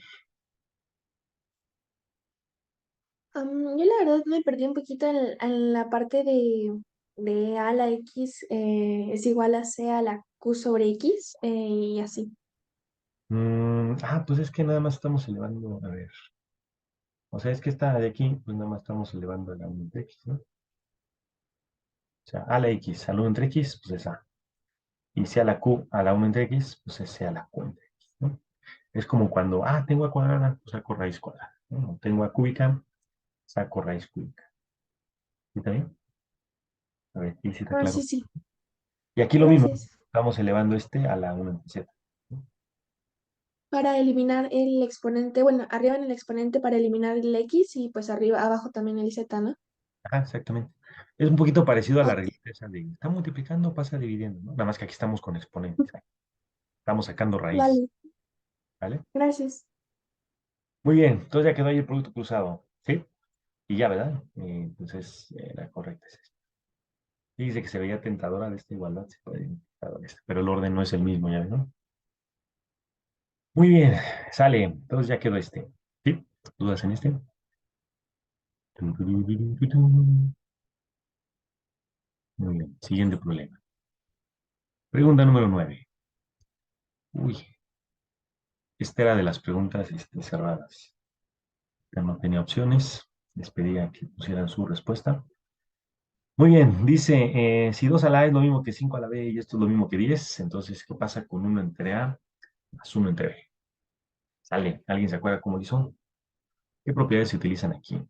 Yo la verdad me perdí un poquito en la parte de A a la X es igual a C a la Q sobre X y así. Pues es que nada más estamos elevando, a ver. O sea, es que esta de aquí, pues nada más estamos elevando a la 1 entre X, ¿no? O sea, a la X, a la 1 entre X, pues es A. Y si a la Q, a la 1 entre X, pues es C a la Q entre X, ¿no? Es como cuando, tengo a cuadrada, pues saco raíz cuadrada, ¿no? O tengo a cúbica, saco raíz cúbica. ¿Sí está bien? A ver, ¿y si está Ah, claro? sí, sí. Y aquí lo mismo, Gracias. estamos elevando este a la 1 entre Z, ¿no? Para eliminar el exponente, bueno, arriba en el exponente para eliminar el X y pues arriba, abajo también el Z, ¿no? Exactamente. Es un poquito parecido a la Ok, reglita esa de, está multiplicando, pasa dividiendo, ¿no? Nada más que aquí estamos con exponentes, estamos sacando raíz, vale, ¿vale? gracias. Muy bien, entonces ya quedó ahí el producto cruzado, ¿sí? Y ya, ¿verdad? Entonces, la correcta es esta. Dice que se veía tentadora de esta igualdad, se puede tentadora esta, pero el orden no es el mismo, ¿ya ves, no? Muy bien, sale. Entonces ya quedó este. ¿Sí? ¿Dudas en este? Muy bien, siguiente problema. Pregunta número 9. Uy, esta era de las preguntas cerradas. Ya no tenía opciones. Les pedía que pusieran su respuesta. Muy bien, dice, si 2 a la A es lo mismo que 5 a la B y esto es lo mismo que 10, entonces, ¿qué pasa con uno entre A más uno entre B? Sale, ¿alguien se acuerda cómo lo hizo? ¿Qué propiedades se utilizan aquí?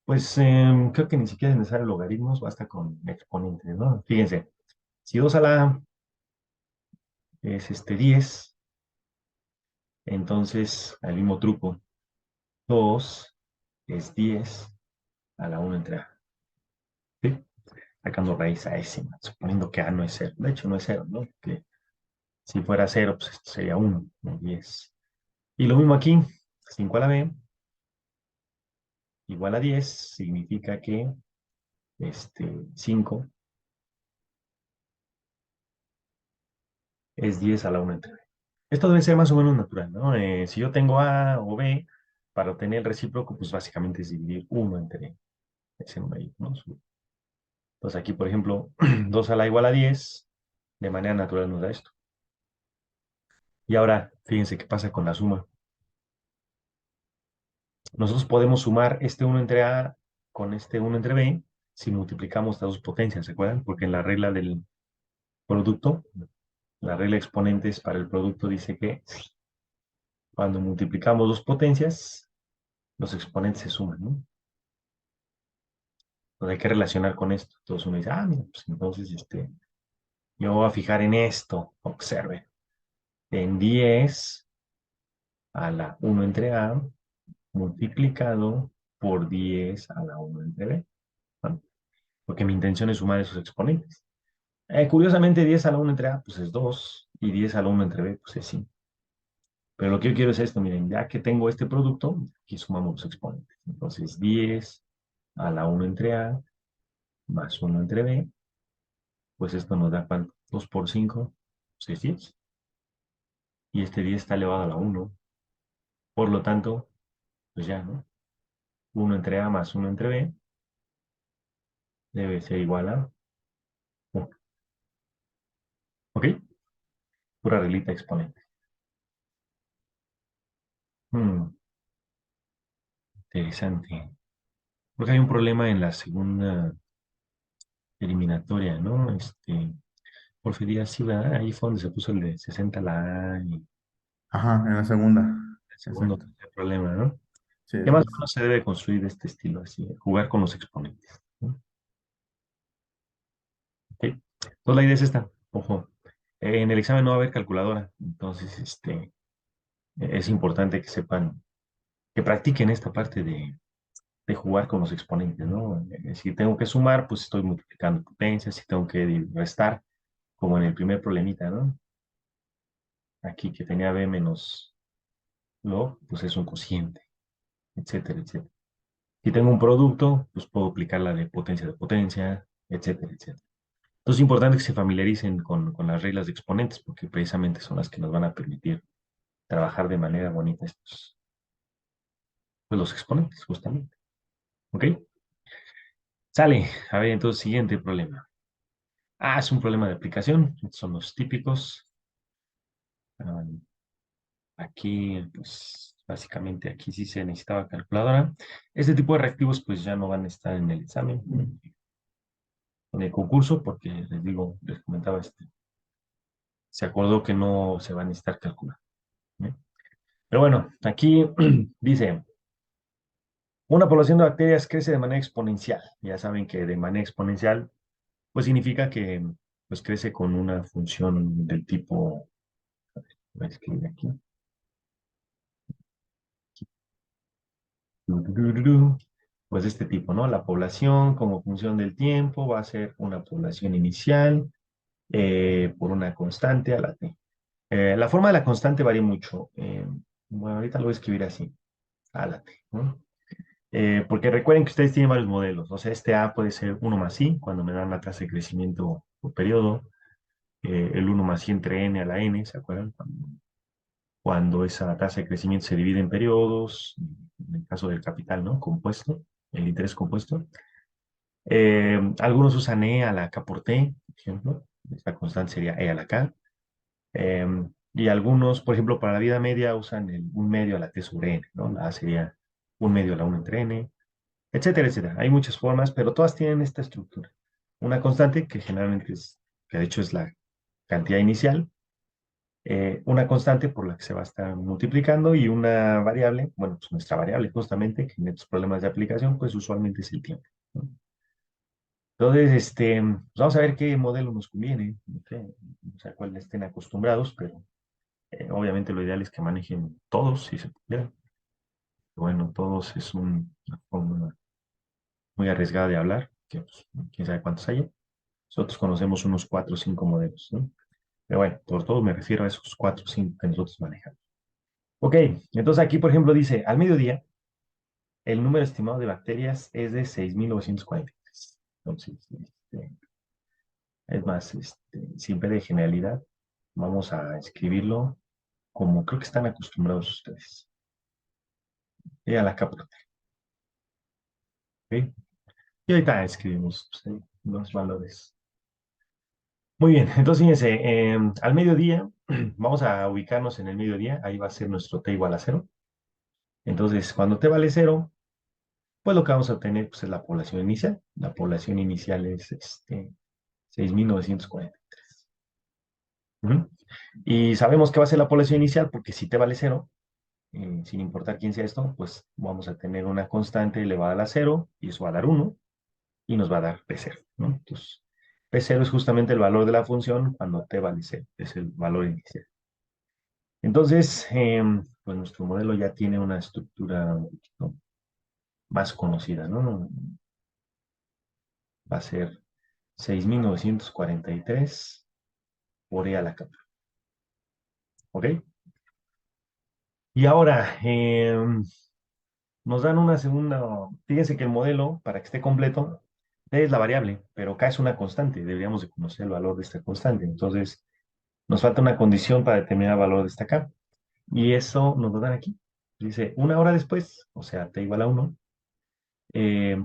Pues creo que ni siquiera es necesario logaritmos, basta con exponentes, ¿no? Fíjense, si 2 a la A es 10, entonces, al mismo truco, 2 es 10 a la 1 entre A, ¿sí? Sacando raíz a ese, suponiendo que A no es cero. De hecho, no es cero, ¿no? Que si fuera cero, pues esto sería 1, no 10. Y lo mismo aquí, 5 a la B igual a 10 significa que 5 es 10 a la 1 entre B. Esto debe ser más o menos natural, ¿no? Si yo tengo A o B, para obtener el recíproco, pues básicamente es dividir 1 entre ese numerito, ¿no? Entonces aquí, por ejemplo, 2 a la igual a 10, de manera natural nos da esto. Y ahora, fíjense qué pasa con la suma. Nosotros podemos sumar este 1 entre A con este 1 entre B si multiplicamos estas dos potencias, ¿se acuerdan? Porque en la regla del producto, la regla de exponentes para el producto dice que cuando multiplicamos dos potencias, los exponentes se suman, ¿no? Entonces hay que relacionar con esto. Entonces uno dice, mira, pues entonces yo voy a fijar en esto, observe, en 10 a la 1 entre A multiplicado por 10 a la 1 entre B, ¿no? Porque mi intención es sumar esos exponentes. Curiosamente, 10 a la 1 entre A, pues es 2 y 10 a la 1 entre B, pues es 5. Pero lo que yo quiero es esto, miren, ya que tengo este producto, aquí sumamos los exponentes. Entonces, 10 a la 1 entre A más 1 entre B, pues esto nos da ¿cuánto? 2 por 5, pues es 10. Y este 10 está elevado a la 1. Por lo tanto, pues ya, ¿no? 1 entre A más 1 entre B debe ser igual a 1. ¿Ok? Pura reglita exponente. Hmm, interesante. Porque hay un problema en la segunda eliminatoria, ¿no? Porfiría sí, ¿verdad? Ahí fue donde se puso el de 60 la A y el Ajá, en la segunda. segundo Exacto. problema, ¿no? Sí, Que más sí, o sí. menos se debe construir de este estilo, así, jugar con los exponentes, ¿no? ¿Ok? Entonces la idea es esta, ojo, en el examen no va a haber calculadora, entonces es importante que sepan, que practiquen esta parte de jugar con los exponentes, ¿no? Si tengo que sumar, pues estoy multiplicando potencias, si tengo que restar, como en el primer problemita, ¿no? Aquí que tenía b menos log, pues es un cociente, etcétera, etcétera. Si tengo un producto, pues puedo aplicar la de potencia, etcétera, etcétera. Entonces es importante que se familiaricen con las reglas de exponentes, porque precisamente son las que nos van a permitir trabajar de manera bonita estos, pues los exponentes, justamente. ¿Ok? Sale. A ver, entonces, siguiente problema. Ah, es un problema de aplicación. Estos son los típicos. Ah, aquí, pues, básicamente aquí sí se necesitaba calculadora. Este tipo de reactivos, pues, ya no van a estar en el examen, en el concurso, porque les digo, les comentaba, se acordó que no se va a necesitar calcular. ¿Eh? Pero bueno, aquí dice, una población de bacterias crece de manera exponencial. Ya saben que de manera exponencial, pues significa que pues crece con una función del tipo, voy a escribir aquí, pues de este tipo, ¿no? La población como función del tiempo va a ser una población inicial por una constante a la t. La forma de la constante varía mucho. Bueno, ahorita lo voy a escribir así, a la t, ¿no? Porque recuerden que ustedes tienen varios modelos. O sea, este A puede ser uno más I, cuando me dan la tasa de crecimiento por periodo. El uno más I entre n a la n, ¿se acuerdan? Cuando esa tasa de crecimiento se divide en periodos, en el caso del capital, ¿no? Compuesto, el interés compuesto. Algunos usan E a la K por T, por ejemplo. Esta constante sería E a la K. Eh, y algunos, por ejemplo, para la vida media usan el 1 medio a la T sobre N, ¿no? La A sería 1 medio a la 1 entre N, etcétera, etcétera. Hay muchas formas, pero todas tienen esta estructura. Una constante, que generalmente es, que de hecho es la cantidad inicial, una constante por la que se va a estar multiplicando y una variable, bueno, pues nuestra variable justamente, que en estos problemas de aplicación, pues usualmente es el tiempo, ¿no? Entonces, pues vamos a ver qué modelo nos conviene, no sé, o sea, cuál estén acostumbrados, pero obviamente lo ideal es que manejen todos, si se pudiera. Bueno, todos es una forma muy arriesgada de hablar, que pues, quién sabe cuántos hay. Nosotros conocemos unos 4 o 5 modelos, ¿no? Pero bueno, por todo me refiero a esos 4 o 5 que nosotros manejamos. Ok, entonces aquí, por ejemplo, dice, al mediodía, el número estimado de bacterias es de 6.943. Entonces, es más, siempre de generalidad, vamos a escribirlo como creo que están acostumbrados ustedes. Y a la capota, ¿ok? Y ahorita escribimos pues, ahí los valores. Muy bien, entonces fíjense, al mediodía, vamos a ubicarnos en el mediodía, ahí va a ser nuestro t igual a 0. Entonces, cuando t vale 0, pues lo que vamos a obtener pues, es la población inicial. La población inicial es 6.943. Ujú. Y sabemos que va a ser la población inicial porque si t vale 0, sin importar quién sea esto, pues vamos a tener una constante elevada a la 0 y eso va a dar 1 y nos va a dar P0, ¿no? Entonces, P0 es justamente el valor de la función cuando t vale 0, es el valor inicial. Entonces, pues nuestro modelo ya tiene una estructura un poquito más conocida, ¿no? Va a ser 6.943 por E a la capa. ¿Ok? Y ahora, nos dan una segunda, fíjense que el modelo, para que esté completo, D es la variable, pero K es una constante, deberíamos de conocer el valor de esta constante. Entonces, nos falta una condición para determinar el valor de esta K. Y eso nos lo dan aquí. Dice, 1 hora después, o sea, T igual a 1, eh,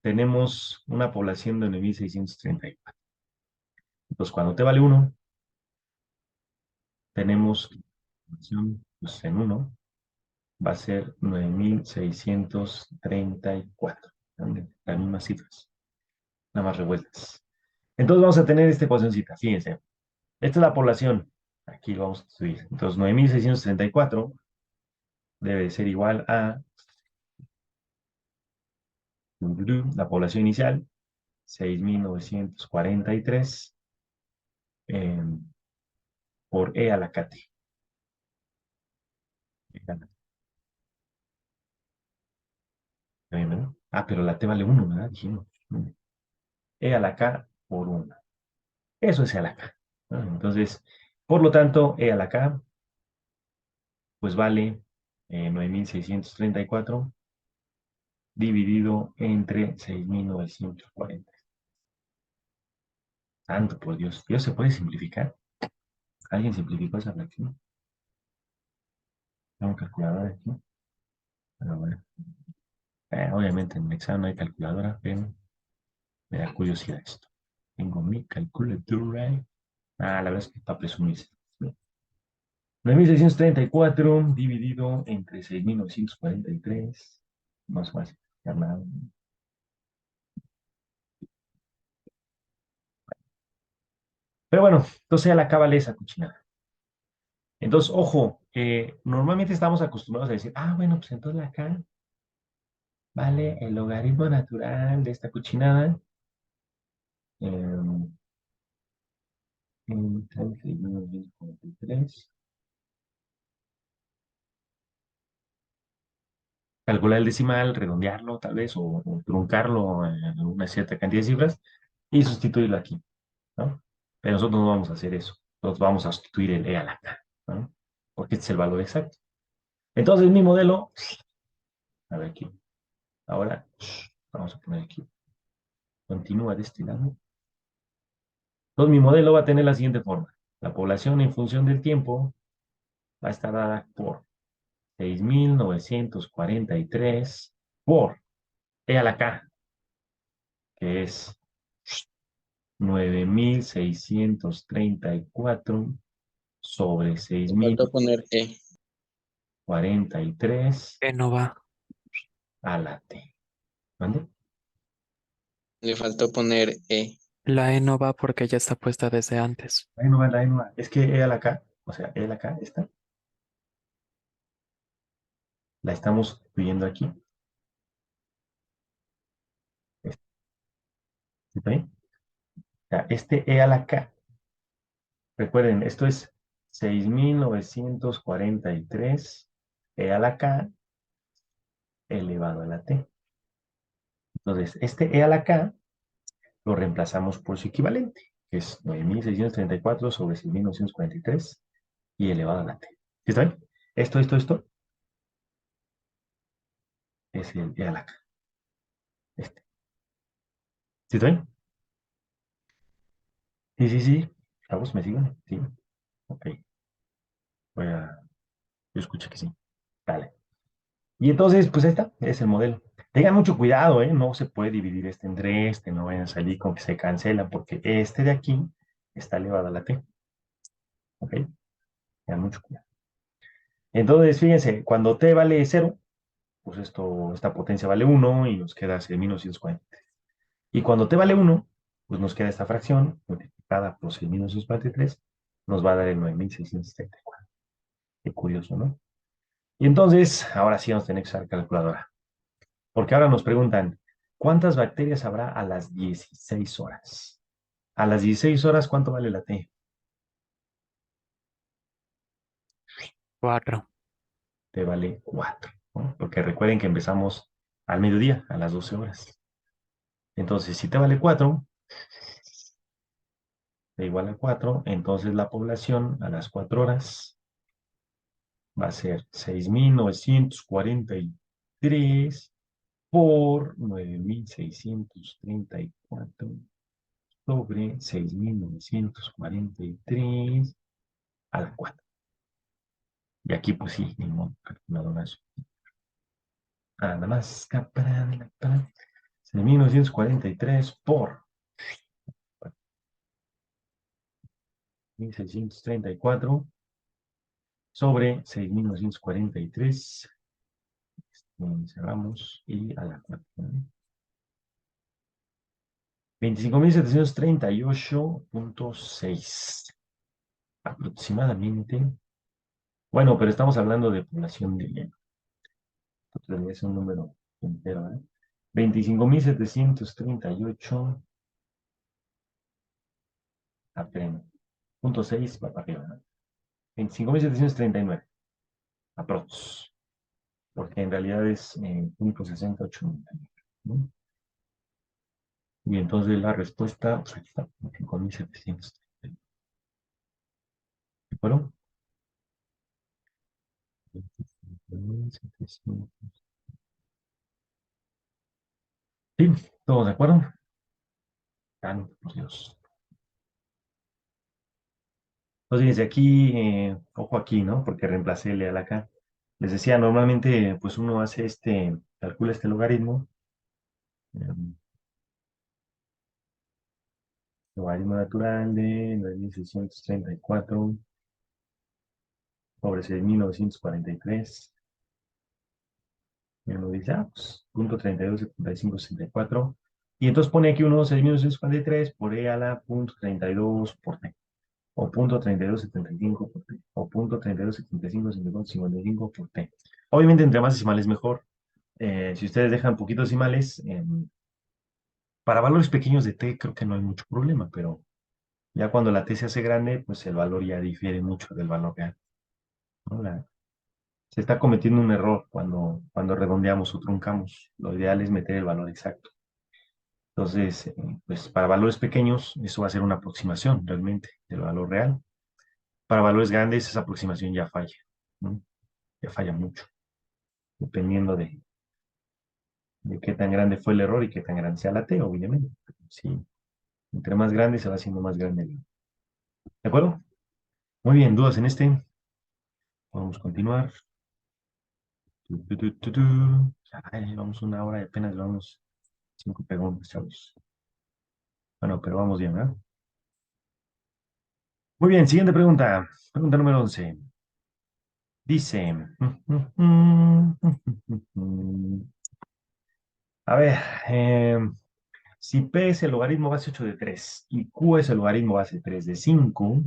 tenemos una población de 9.634. Entonces, cuando T vale 1, tenemos población pues, en 1, va a ser 9.634. Las mismas cifras, nada más revueltas. Entonces vamos a tener esta ecuacióncita, fíjense. Esta es la población. Aquí lo vamos a subir. Entonces 9.634 debe de ser igual a la población inicial, 6.943 eh, por E a la kt. ¿No? Ah, pero la t vale 1, ¿verdad? Dijimos. E a la k por 1. Eso es E a la k, ¿no? Entonces, por lo tanto, E a la k, pues vale 9.634 dividido entre 6.940. Santo por Dios. Dios se puede simplificar. ¿Alguien simplificó esa fracción? Tengo calculadora aquí. Pero bueno. Obviamente en el examen no hay calculadora, pero me da curiosidad esto. Tengo mi calculadora. La verdad es que para presumirse. 9.634 dividido entre 6.943. Más fácil. Ya nada. Pero bueno, entonces ya la cábala esa cochinada. Entonces, ojo, normalmente estamos acostumbrados a decir, bueno, pues entonces la K vale el logaritmo natural de esta cochinada. Entre 6.943. Calcular el decimal, redondearlo tal vez, o truncarlo en una cierta cantidad de cifras y sustituirlo aquí, ¿no? Pero nosotros no vamos a hacer eso. Nosotros vamos a sustituir el E a la K, ¿no? Porque este es el valor exacto. Entonces, mi modelo, a ver aquí, ahora vamos a poner aquí, continúa de este lado. Entonces, mi modelo va a tener la siguiente forma. La población en función del tiempo va a estar dada por 6.943 por E a la K, que es 9.634 sobre seis Me mil faltó poner E. cuarenta y tres Que no va. a la T. ¿Vale? Le faltó poner E. La E no va porque ya está puesta desde antes. Ahí no va, ahí no va. Es que E a la K, o sea, E a la K, esta, la estamos viendo aquí. ¿Está bien? O sea, este E a la K, recuerden, esto es 6.943 E a la K elevado a la T. Entonces, este E a la K lo reemplazamos por su equivalente, que es 9.634 sobre 6.943 y elevado a la T. ¿Sí está bien? Esto es el E a la K. Este. ¿Sí está bien? Sí. ¿Vamos? ¿Me siguen? Sí. Ok. Yo escuché que sí. Dale. Y entonces, pues ahí está, es el modelo. Tengan mucho cuidado, ¿eh? No se puede dividir este entre este, no vayan a salir con que se cancela, porque este de aquí está elevado a la T. ¿Ok? Tengan mucho cuidado. Entonces, fíjense, cuando T vale 0, pues esta potencia vale 1 y nos queda 6.940. Y cuando T vale 1, pues nos queda esta fracción multiplicada por 6.943, nos va a dar el 9.634. Qué curioso, ¿no? Y entonces, ahora sí vamos a tener que usar calculadora. Porque ahora nos preguntan, ¿cuántas bacterias habrá a las 16 horas? A las 16 horas, ¿cuánto vale la T? 4. T vale 4, ¿no? Porque recuerden que empezamos al mediodía, a las 12 horas. Entonces, si T vale 4, T igual a 4, entonces la población a las 4 horas va a ser 6.943 por 9.634 sobre 6.943 a la 4. Y aquí, pues sí, ni modo, calculadoras. Nada más. 6.943 por 1.634 sobre 6.943. Cerramos y a la 4. 25.738.6 aproximadamente. Bueno, pero estamos hablando de población de lleno. Entonces es un número entero, ¿eh? 25.738 apenas. Punto 6 va para arriba, ¿no? 25.739 aprox. Porque en realidad es punto 68, ¿no? Y entonces la respuesta, pues aquí está, 5.700. ¿De acuerdo? 25.700. Sí, ¿todos de acuerdo? Por Dios. Entonces, desde aquí, ojo aquí, ¿no? Porque reemplacé el leal acá. Les decía, normalmente, pues uno hace calcula este logaritmo, eh, logaritmo natural de 9634 sobre 6943. Y uno dice, pues, punto 327564. Y entonces pone aquí uno 6943 por e a la punto 32 por t. O punto 3275 por t. O punto 3275 por t. Obviamente, entre más decimales mejor. Si ustedes dejan poquitos decimales, para valores pequeños de t creo que no hay mucho problema, pero ya cuando la t se hace grande, pues el valor ya difiere mucho del valor real, ¿no? Se está cometiendo un error cuando redondeamos o truncamos. Lo ideal es meter el valor exacto. Entonces, pues para valores pequeños, eso va a ser una aproximación realmente del valor real. Para valores grandes, esa aproximación ya falla, ¿no? Ya falla mucho, dependiendo de qué tan grande fue el error y qué tan grande sea la t, obviamente. Sí, entre más grande se va haciendo más grande ¿de acuerdo? Muy bien, ¿dudas en este? Podemos continuar. Tu. Ay, vamos una hora y apenas vamos 5 preguntas, chavos. Bueno, pero vamos bien, ¿verdad? Muy bien, siguiente pregunta. Pregunta número 11. Dice, a ver, si P es el logaritmo base 8 de 3 y Q es el logaritmo base 3 de 5,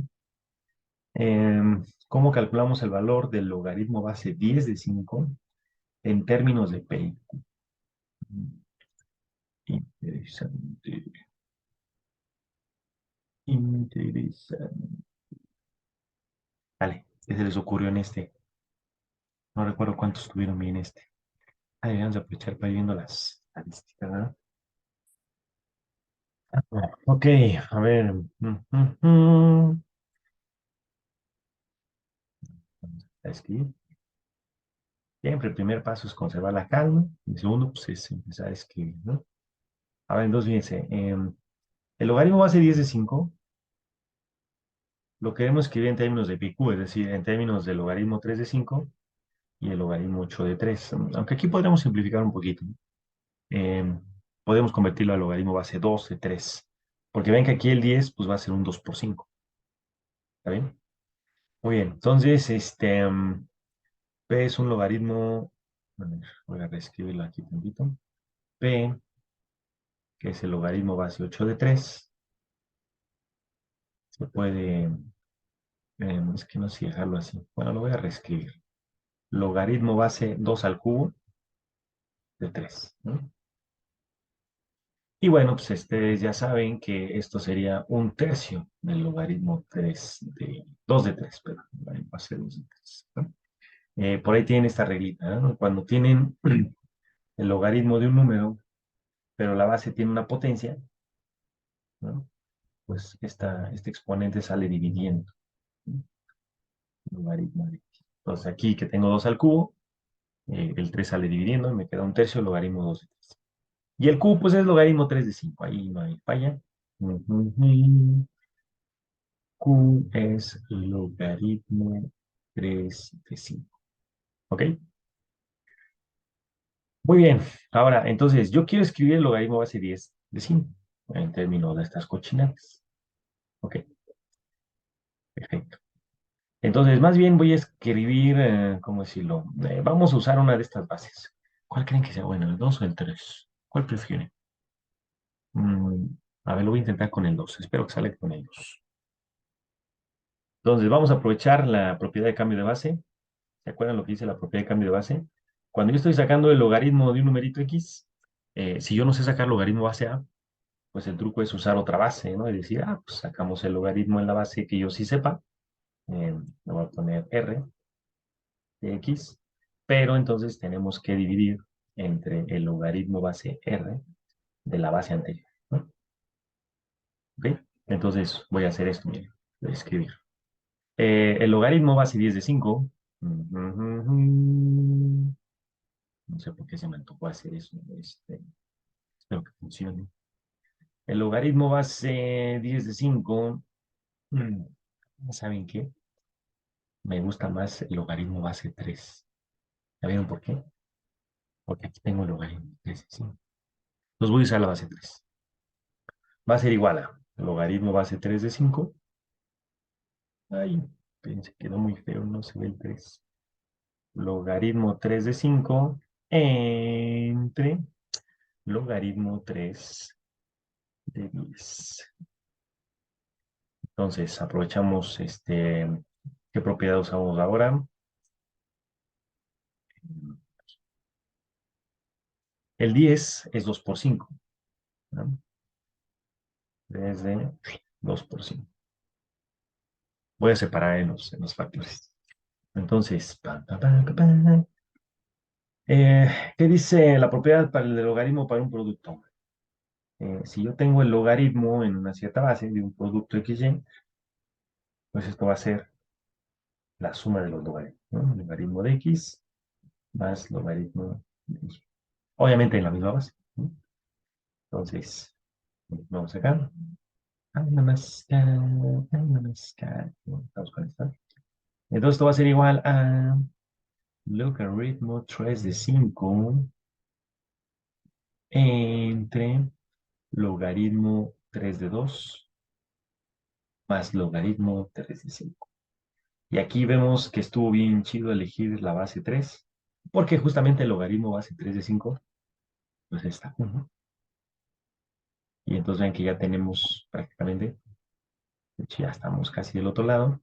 ¿cómo calculamos el valor del logaritmo base 10 de 5 en términos de P y Q? Interesante. Interesante. Vale, ¿qué se les ocurrió en este? No recuerdo cuántos tuvieron bien este. Ah, debíamos aprovechar para ir viendo las estadísticas, ¿verdad? Ok, a ver. Vamos a escribir. Siempre el primer paso es conservar la calma. El segundo, pues, es empezar a escribir, ¿no? A ver, entonces, fíjense. El logaritmo base 10 de 5 lo queremos escribir en términos de PQ, es decir, en términos del logaritmo 3 de 5 y el logaritmo 8 de 3. Aunque aquí podríamos simplificar un poquito, ¿no? Podemos convertirlo al logaritmo base 2 de 3. Porque ven que aquí el 10 pues va a ser un 2 por 5. ¿Está bien? Muy bien. Entonces, P es un logaritmo. A ver, voy a reescribirlo aquí tantito. P, que es el logaritmo base 8 de 3. Se puede. Es que no sé dejarlo así. Bueno, lo voy a reescribir. Logaritmo base 2 al cubo de 3, ¿no? Y bueno, pues ustedes ya saben que esto sería un tercio del logaritmo 2 de 3, pero va a ser 2 de 3, ¿no? Por ahí tienen esta reglita, ¿no? Cuando tienen el logaritmo de un número, pero la base tiene una potencia, ¿no? Pues este exponente sale dividiendo, ¿no? Logaritmo de x. Entonces aquí que tengo 2 al cubo, el 3 sale dividiendo y me queda un tercio logaritmo 2 de 3. Y el cubo, pues es logaritmo 3 de 5, ahí no hay falla. Q es logaritmo 3 de 5. ¿Ok? Muy bien. Ahora, entonces, yo quiero escribir el logaritmo base 10 de 5 en términos de estas cochinadas. Ok, perfecto. Entonces, más bien voy a escribir, ¿cómo decirlo? Vamos a usar una de estas bases. ¿Cuál creen que sea bueno? ¿El 2 o el 3? ¿Cuál prefieren? Mm, a ver, lo voy a intentar con el 2. Espero que salga con el 2. Entonces, vamos a aprovechar la propiedad de cambio de base. ¿Se acuerdan lo que dice la propiedad de cambio de base? Cuando yo estoy sacando el logaritmo de un numerito X, si yo no sé sacar logaritmo base A, pues el truco es usar otra base, ¿no? Y decir, pues sacamos el logaritmo en la base que yo sí sepa. Le voy a poner R de X, pero entonces tenemos que dividir entre el logaritmo base R de la base anterior, ¿no? ¿Ok? Entonces voy a hacer esto, miren, voy a escribir. El logaritmo base 10 de 5. No sé por qué se me antojó hacer eso. Espero que funcione. El logaritmo base 10 de 5. ¿Saben qué? Me gusta más el logaritmo base 3. ¿Ya vieron por qué? Porque aquí tengo el logaritmo 3 de 5. Los voy a usar la base 3. Va a ser igual a logaritmo base 3 de 5. Ay, pensé, quedó muy feo, no se ve el 3. Logaritmo 3 de 5 entre logaritmo 3 de 10. Entonces, aprovechamos ¿qué propiedad usamos ahora? El 10 es 2 por 5, ¿no? Desde 2 por 5. Voy a separar en los factores. Entonces, ¿qué dice la propiedad para el logaritmo para un producto? Si yo tengo el logaritmo en una cierta base de un producto XY, pues esto va a ser la suma de los logaritmos, ¿no? Logaritmo de X más logaritmo de Y. Obviamente en la misma base, ¿no? Entonces, vamos acá. Namaskar, namaskar. Vamos con esto. Entonces esto va a ser igual a logaritmo 3 de 5 entre logaritmo 3 de 2 más logaritmo 3 de 5. Y aquí vemos que estuvo bien chido elegir la base 3, porque justamente el logaritmo base 3 de 5, pues está 1. Y entonces ven que ya tenemos prácticamente, de hecho ya estamos casi del otro lado,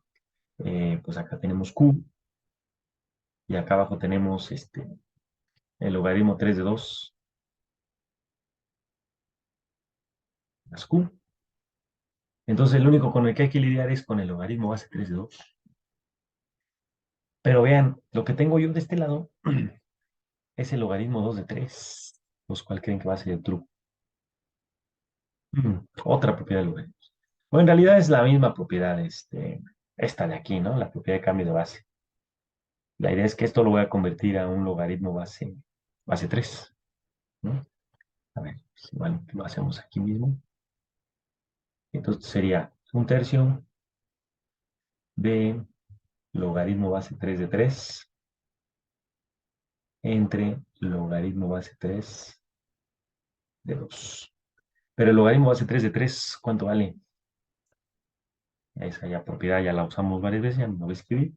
pues acá tenemos Q, y acá abajo tenemos el logaritmo 3 de 2 más Q. Entonces el único con el que hay que lidiar es con el logaritmo base 3 de 2. Pero vean, lo que tengo yo de este lado es el logaritmo 2 de 3, los cuales creen que va a ser el true. Otra propiedad del logaritmo. Bueno, en realidad es la misma propiedad, esta de aquí, ¿no? La propiedad de cambio de base. La idea es que esto lo voy a convertir a un logaritmo base 3, ¿no? A ver, pues igual lo hacemos aquí mismo. Entonces sería 1/3 de logaritmo base 3 de 3 entre logaritmo base 3 de 2. Pero el logaritmo base 3 de 3, ¿cuánto vale? Esa ya propiedad ya la usamos varias veces, ya me lo voy a escribir.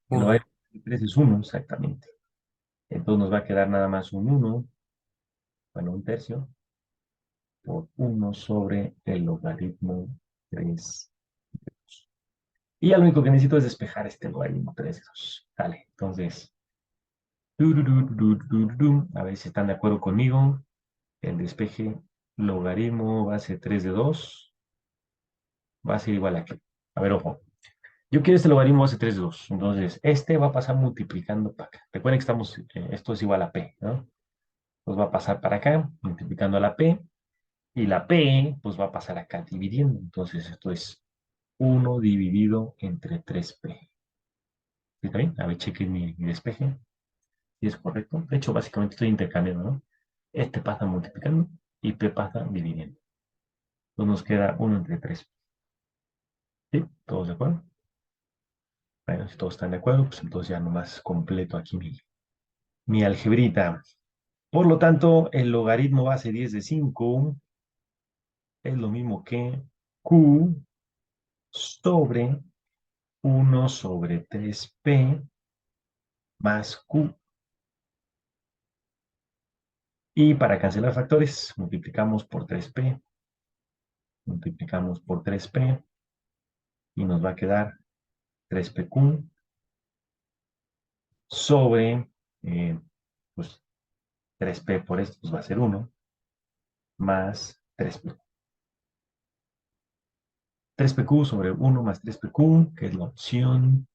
El Uno. logaritmo de 3 es 1, exactamente. Entonces nos va a quedar nada más un 1, bueno, 1/3 por 1 sobre el logaritmo 3 de 2. Y ya lo único que necesito es despejar este logaritmo 3 de 2. Vale, entonces, a ver si están de acuerdo conmigo. El despeje logaritmo base 3 de 2 va a ser igual a aquí. A ver, ojo. Yo quiero este logaritmo base 3 de 2. Entonces, este va a pasar multiplicando para acá. Recuerden que esto es igual a P, ¿no? Pues va a pasar para acá, multiplicando a la P. Y la P, pues va a pasar acá dividiendo. Entonces, esto es 1 dividido entre 3P. ¿Sí está bien? A ver, chequen mi despeje. Si es correcto. De hecho, básicamente estoy intercambiando, ¿no? Este pasa multiplicando y P pasa dividiendo. Entonces nos queda 1 entre 3. ¿Sí? ¿Todos de acuerdo? Bueno, si todos están de acuerdo, pues entonces ya nomás completo aquí mi algebrita. Por lo tanto, el logaritmo base 10 de 5 es lo mismo que Q sobre 1 sobre 3P más Q. Y para cancelar factores, multiplicamos por 3P, multiplicamos por 3P y nos va a quedar 3PQ sobre, pues 3P por esto pues va a ser 1 más 3P. 3PQ sobre 1 más 3PQ, que es la opción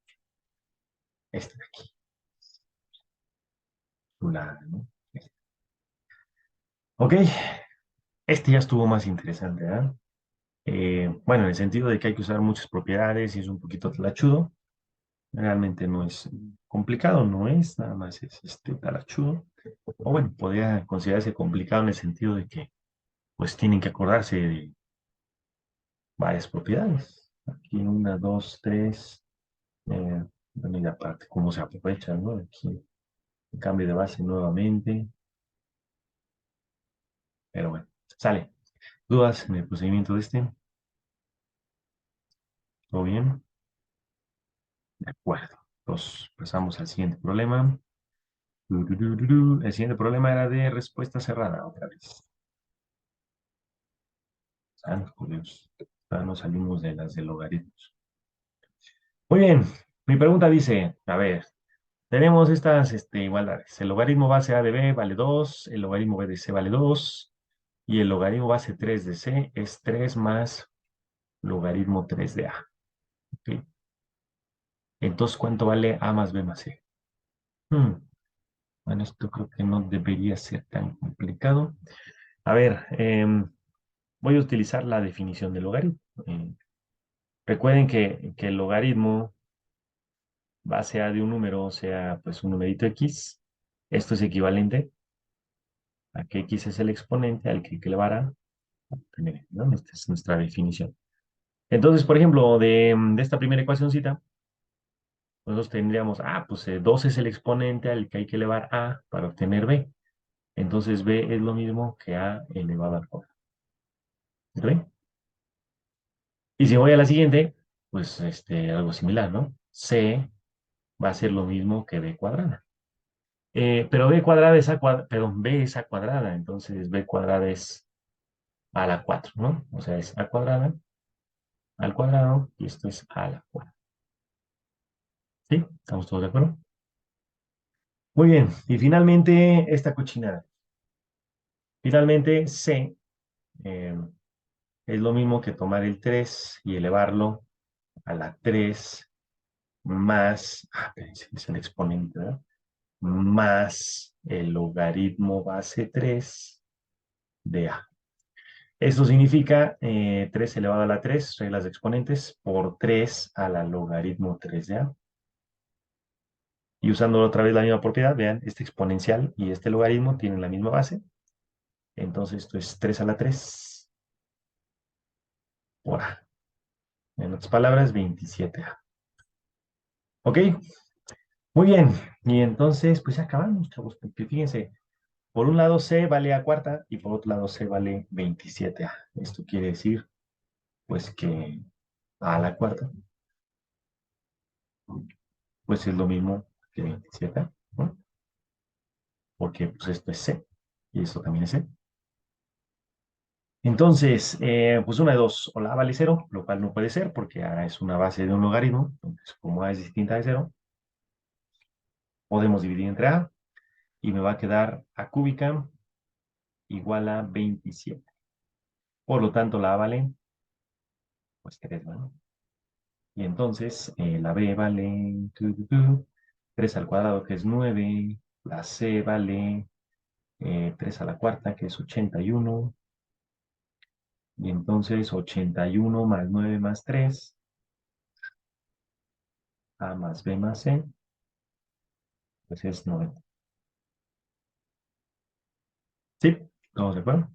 esta de aquí. ¿No? Ok, este ya estuvo más interesante, ¿verdad? Bueno, en el sentido de que hay que usar muchas propiedades y es un poquito tlachudo. Realmente no es complicado, no es, nada más es talachudo. O bueno, podría considerarse complicado en el sentido de que pues tienen que acordarse de varias propiedades. Aquí 1, 2, 3. Bueno, y aparte, cómo se aprovecha, ¿no? Aquí, cambio de base nuevamente. Pero bueno, sale. ¿Dudas en el procedimiento de este? ¿Todo bien? De acuerdo. Entonces, pasamos al siguiente problema. El siguiente problema era de respuesta cerrada, otra vez. Santo Dios. Ya nos salimos de las de logaritmos. Muy bien. Mi pregunta dice, a ver, tenemos estas igualdades. El logaritmo base A de B vale 2, el logaritmo B de C vale 2, y el logaritmo base 3 de C es 3 más logaritmo 3 de A. ¿Ok? Entonces, ¿cuánto vale A más B más C? Hmm, Bueno, esto creo que no debería ser tan complicado. A ver, voy a utilizar la definición del logaritmo. Recuerden que el logaritmo base A de un número sea pues un numerito X. Esto es equivalente a que X es el exponente al que hay que elevar a tener, ¿no? Esta es nuestra definición. Entonces, por ejemplo, de esta primera ecuacióncita, nosotros tendríamos, pues 2 es el exponente al que hay que elevar a para obtener b. Entonces b es lo mismo que a elevado al cuadrado. ¿Ok? Y si voy a la siguiente, pues algo similar, ¿no? C va a ser lo mismo que b cuadrada. Pero b cuadrada es perdón, b es a cuadrada, entonces b cuadrada es a la 4, ¿no? O sea, es a cuadrada al cuadrado y esto es a la 4. ¿Sí? ¿Estamos todos de acuerdo? Muy bien. Y finalmente, esta cochinada. Finalmente, C eh, es lo mismo que tomar el 3 y elevarlo a la 3 más, espérense, es el exponente, ¿verdad? Más el logaritmo base 3 de A. Esto significa 3 elevado a la 3, reglas de exponentes, por 3 a la logaritmo 3 de A. Y usando otra vez la misma propiedad, vean, este exponencial y este logaritmo tienen la misma base. Entonces esto es 3 a la 3 por A. En otras palabras, 27A. ¿Ok? Muy bien. Y entonces, pues ya acabamos, chavos, porque fíjense, por un lado C vale A cuarta y por otro lado C vale 27A. Esto quiere decir, pues que A a la cuarta, pues es lo mismo que 27A, ¿no? Porque pues esto es C y esto también es C. Entonces, pues una de dos, o la A vale cero, lo cual no puede ser porque A es una base de un logaritmo. Entonces, como A es distinta de cero, podemos dividir entre A y me va a quedar A cúbica igual a 27. Por lo tanto, la A vale, pues 3, ¿no? Y entonces, la B vale 3 al cuadrado, que es 9. La C vale 3 a la cuarta, que es 81. Y entonces, 81 más 9 más 3, A más B más C, pues es 90. ¿Sí? ¿Estamos de acuerdo?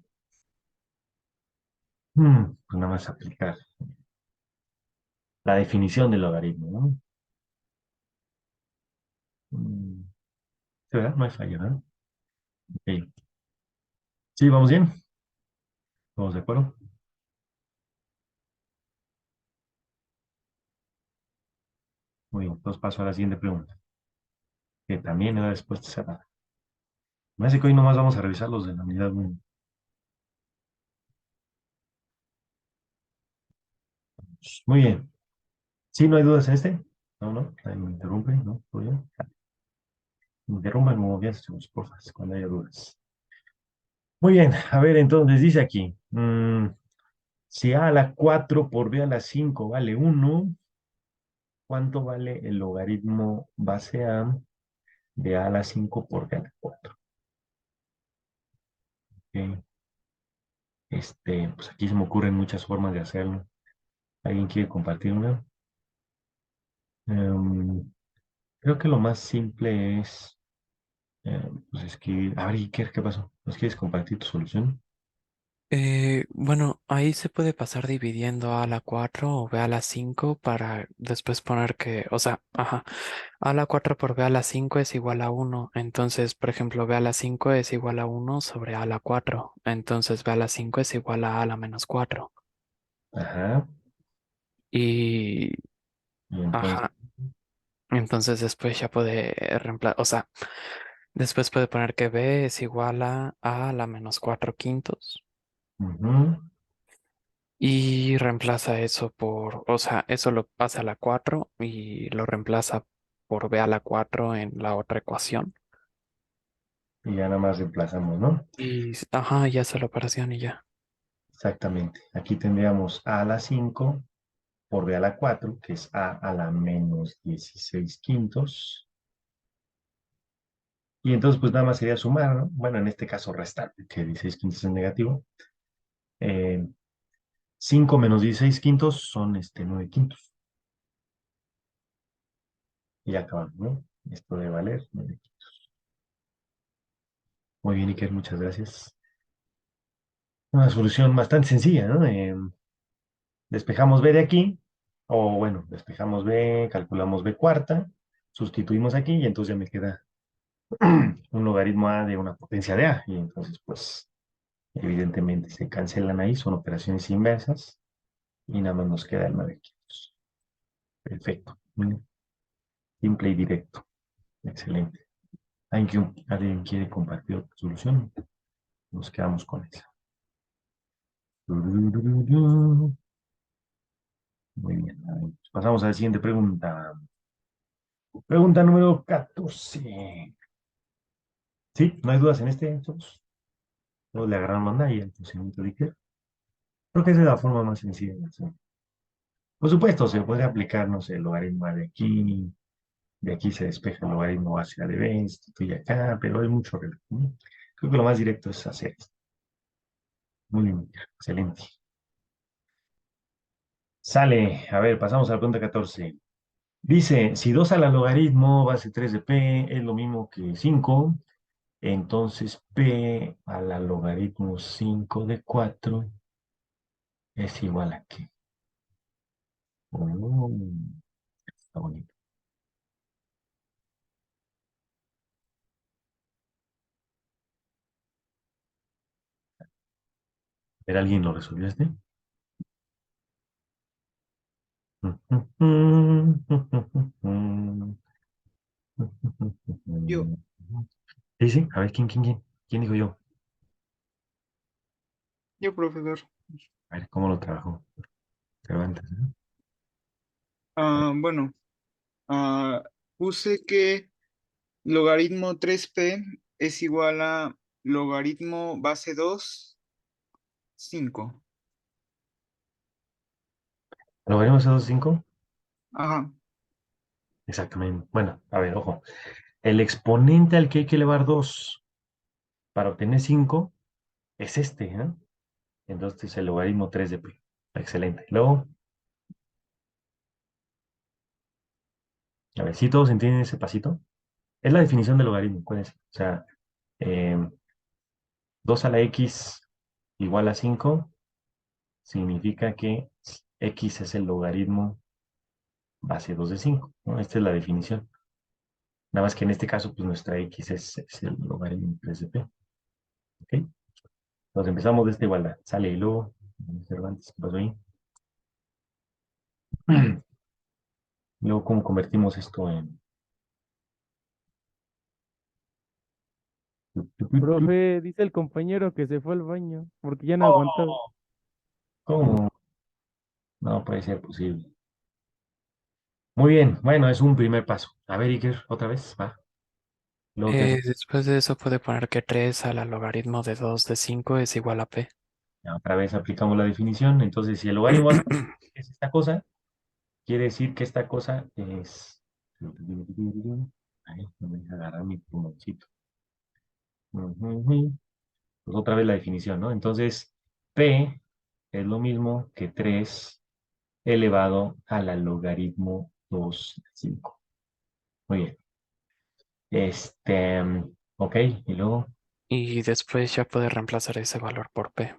Pues nada más aplicar la definición del logaritmo, ¿no? ¿Sí, verdad? No hay falla, ¿verdad? Ok. Sí, vamos bien. ¿Estamos de acuerdo? Muy bien. Entonces paso a la siguiente pregunta, que también era respuesta cerrada. Me hace que hoy nomás vamos a revisar los de la unidad 1. Muy bien. ¿Sí, no hay dudas en este? No, no. Nadie me interrumpe, ¿no? ¿Todo bien? Me interrumpan como bien, por favor, cuando haya dudas. Muy bien. A ver, entonces dice aquí. Si A a la 4 por B a la 5 vale 1, ¿cuánto vale el logaritmo base A de A a la 5 por B a la 4? Ok. Pues aquí se me ocurren muchas formas de hacerlo. ¿Alguien quiere compartir una? Em, Creo que lo más simple es, pues escribir. A ver, Iker, ¿qué pasó? ¿Nos quieres compartir tu solución? Bueno, ahí se puede pasar dividiendo a la 4 o b a la 5 para después poner que, o sea, ajá, a la 4 por b a la 5 es igual a uno. Entonces, por ejemplo, b a la 5 es igual a uno sobre a la 4. Entonces, b a la 5 es igual a la menos 4. Ajá. Y, Y entonces, ajá, entonces después ya puede reemplazar, o sea, después puede poner que b es igual a la menos 4 quintos. ujú, Y reemplaza eso por, o sea, eso lo pasa a la 4 y lo reemplaza por b a la 4 en la otra ecuación. y ya nada más reemplazamos, ¿no? Y, ajá, ya hace la operación y ya. Exactamente. Aquí tendríamos a la 5 por b a la 4, que es a la menos 16 quintos. Y entonces, pues nada más sería sumar, ¿no? Bueno, en este caso restar, que 16 quintos es negativo. Eh, 5 menos 16 quintos son 9 quintos. Y ya acabamos, ¿no? Esto debe valer 9 quintos. Muy bien, Iker, muchas gracias. Una solución bastante sencilla, ¿no? Despejamos b de aquí, o bueno, despejamos b, calculamos b cuarta, sustituimos aquí y entonces ya me queda un logaritmo a de una potencia de a. Y entonces, pues, evidentemente se cancelan ahí, son operaciones inversas y nada más nos queda el 900. Perfecto. Simple y directo. Excelente. Thank you. ¿Alguien quiere compartir otra solución? Nos quedamos con esa. Muy bien. A ver, pasamos a la siguiente pregunta. Pregunta número 14. Sí, no hay dudas en este. Todos le agarraron onda y el funcionamiento de Iker. Creo que esa es la forma más sencilla de hacerlo. Por supuesto, se puede aplicar, no sé, el logaritmo de aquí se despeja el logaritmo hacia de b, esto y acá, pero hay mucho relajo, ¿no? Creo que lo más directo es hacer esto. Muy bien, excelente. Sale, a ver, pasamos a la pregunta 14. Dice, si 2 a la logaritmo base 3 de p es lo mismo que 5, entonces p a la logaritmo 5 de 4 es igual a qué. Oh, está bonito. A ver, ¿alguien lo resolvió este? Yo, Sí, sí, a ver, ¿quién? ¿Quién dijo yo? profesor. A ver, ¿cómo lo trabajó? Cervantes, ¿no? Bueno, ah, puse que logaritmo 3p es igual a logaritmo base 2 5. ¿Lo veremos a 2,5? Ajá, Exactamente. Bueno, a ver, ojo. El exponente al que hay que elevar 2 para obtener 5 es este, ¿eh? Entonces el logaritmo 3 de p. Excelente. Luego, a ver, si todos entienden ese pasito. Es la definición del logaritmo, acuérdense. O sea, eh, 2 a la x igual a 5 significa que x es el logaritmo base 2 de 5, ¿no? Esta es la definición. Nada más que en este caso, pues nuestra x es el logaritmo 3 de p. ¿Ok? Entonces empezamos de esta igualdad. Sale y luego, Cervantes, ¿qué pasó ahí? Luego, ¿cómo convertimos esto en... Profe, dice el compañero que se fue al baño porque ya no aguantaba. Oh, ¿cómo? No puede ser posible. Muy bien, bueno, es un primer paso. A ver, Iker, otra vez, va. Luego, ¿qué hace? Después de eso puede poner que 3 a la logaritmo de 2 de 5 es igual a p. Ya, otra vez aplicamos la definición. Entonces, si el logaritmo es esta cosa, quiere decir que esta cosa es... Ay, no me deja agarrar mi plumoncito. Pues otra vez la definición, ¿no? Entonces, P es lo mismo que 3 elevado a la logaritmo 2 de 5. Muy bien. Ok, y luego, Y después ya puede reemplazar ese valor por p.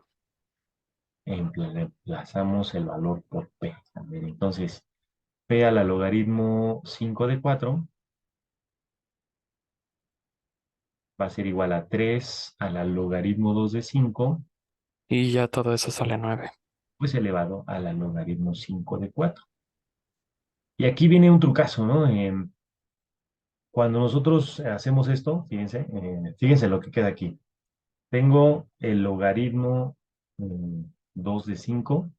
e reemplazamos el valor por P. A ver, entonces, P a la logaritmo 5 de 4 va a ser igual a 3 a la logaritmo 2 de 5, Y ya todo eso sale 9. pues elevado a la logaritmo 5 de 4. Y aquí viene un trucazo, ¿no? Cuando nosotros hacemos esto, fíjense lo que queda aquí. Tengo el logaritmo 2 de 5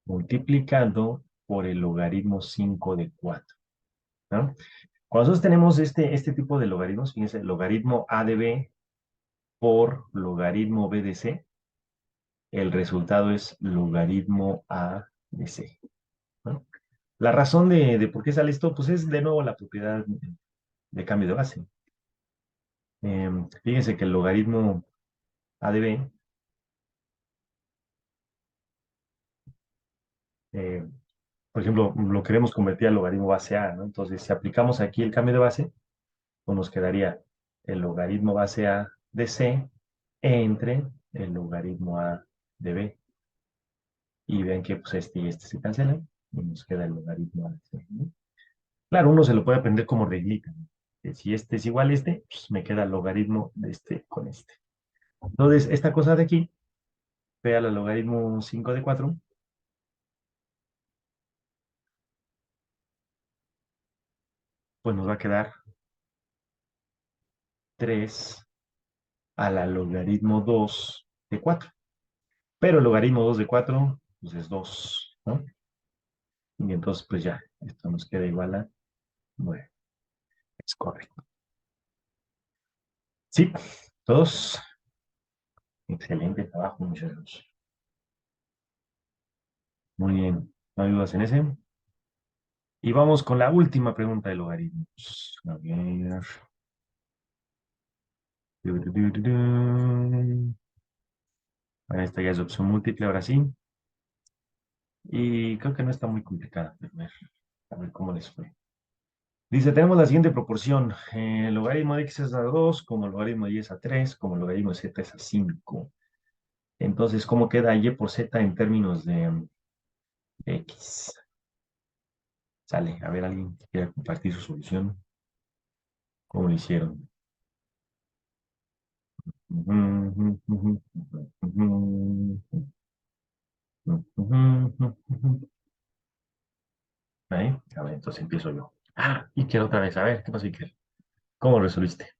multiplicando por el logaritmo 5 de 4, ¿no? Cuando nosotros tenemos este tipo de logaritmos, fíjense, logaritmo A de B por logaritmo B de C, el resultado es logaritmo A de C, ¿no? La razón de por qué sale esto, pues es de nuevo la propiedad de cambio de base. Fíjense que el logaritmo A de B, eh, por ejemplo, lo queremos convertir al logaritmo base A, ¿no? Entonces, si aplicamos aquí el cambio de base, pues nos quedaría el logaritmo base A de C entre el logaritmo A de B. Y ven que pues este y este se cancelan y nos queda el logaritmo A de C, ¿no? Claro, uno se lo puede aprender como reglita, ¿no? Que si este es igual a este, pues me queda el logaritmo de este con este. Entonces, esta cosa de aquí, P a la logaritmo 5 de 4, pues nos va a quedar 3 a la logaritmo 2 de 4. Pero el logaritmo 2 de 4, pues es 2, ¿no? Y entonces, pues ya, esto nos queda igual a 9. Es correcto. Sí, todos. Excelente trabajo, muchachos. Muy bien. ¿No hay dudas en ese? Y vamos con la última pregunta de logaritmos. A ver. Esta ya es opción múltiple, ahora sí. Y creo que no está muy complicada. A ver cómo les fue. Dice, tenemos la siguiente proporción. El logaritmo de x es a 2, como el logaritmo de y es a 3, como el logaritmo de z es a 5. Entonces, ¿cómo queda y por z en términos de x? Sale, a ver, alguien que quiera compartir su solución. ¿Cómo lo hicieron? Ahí, a ver, entonces empiezo yo. Ah, Iker otra vez. A ver, ¿qué pasó, Iker? ¿Cómo resolviste?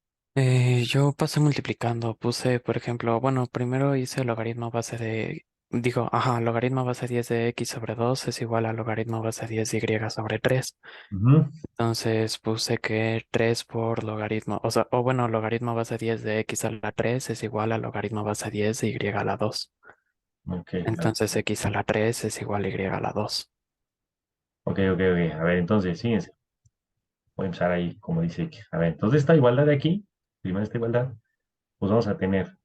Yo pasé multiplicando, puse, por ejemplo, bueno, primero hice logaritmo base de, digo, logaritmo base 10 de x sobre 2 es igual a logaritmo base 10 de y sobre 3. Ujú. Entonces puse que 3 por logaritmo, o sea, o bueno, logaritmo base 10 de x a la 3 es igual a logaritmo base 10 de y a la 2. Ok, Entonces x a la 3 es igual a y a la 2. ok. A ver, entonces, fíjense. Voy a empezar ahí, como dice Iker. A ver, entonces esta igualdad de aquí, primero esta igualdad, pues vamos a tener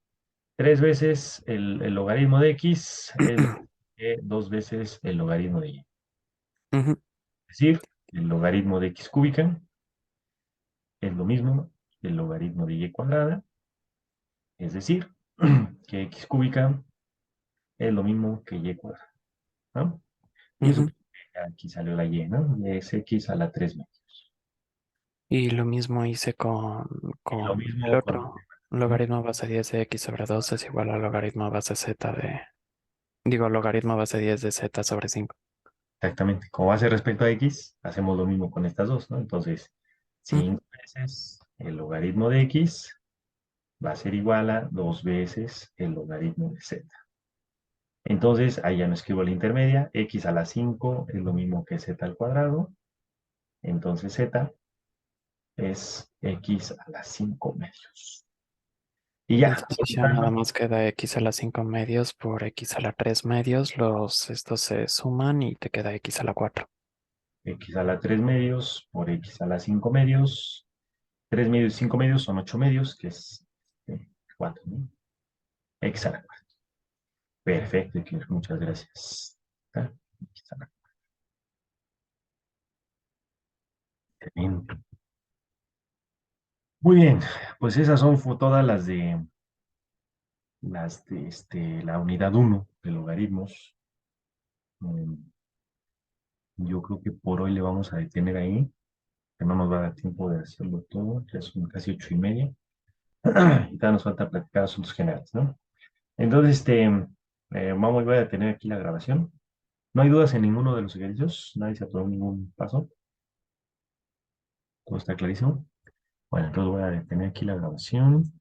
3 veces el logaritmo de x es lo que dos veces el logaritmo de y. Ujú, Es decir, el logaritmo de x cúbica es lo mismo que el logaritmo de y cuadrada. Es decir, que x cúbica es lo mismo que y cuadrada, ¿no? Y eso ujú. pues, aquí salió la y, ¿no? Y es x a la 3 medios. Y lo mismo hice Y lo con el mismo con... otro. ¿no? Logaritmo base 10 de x sobre 2 es igual a logaritmo base z de, digo, logaritmo base 10 de z sobre 5. Exactamente. Como base respecto a x, hacemos lo mismo con estas dos, ¿no? Entonces, Ujú, 5 veces el logaritmo de x va a ser igual a 2 veces el logaritmo de z. Entonces, ahí ya no escribo la intermedia. X a la 5 es lo mismo que z al cuadrado. Entonces, z es x a la 5 medios. Y ya, Entonces ya nada más queda x a la 5 medios por x a la 3 medios. Estos se suman y te queda x a la 4. x a la 3 medios por x a la 5 medios. 3 medios y 5 medios son 8 medios, que es 4, ¿no? X a la 4. Perfecto, Iker, muchas gracias. Ah, X a la 4. Muy bien, pues esas son todas las de la unidad 1. de logaritmos. Yo creo que por hoy le vamos a detener ahí, que no nos va a dar tiempo de hacerlo todo, ya son casi 8:30. Y todavía nos falta platicar asuntos generales, ¿no? Entonces, voy a detener aquí la grabación. No hay dudas en ninguno de los ejercicios, nadie se atoró ningún paso. Todo está clarísimo. Bueno, entonces voy a detener aquí la grabación.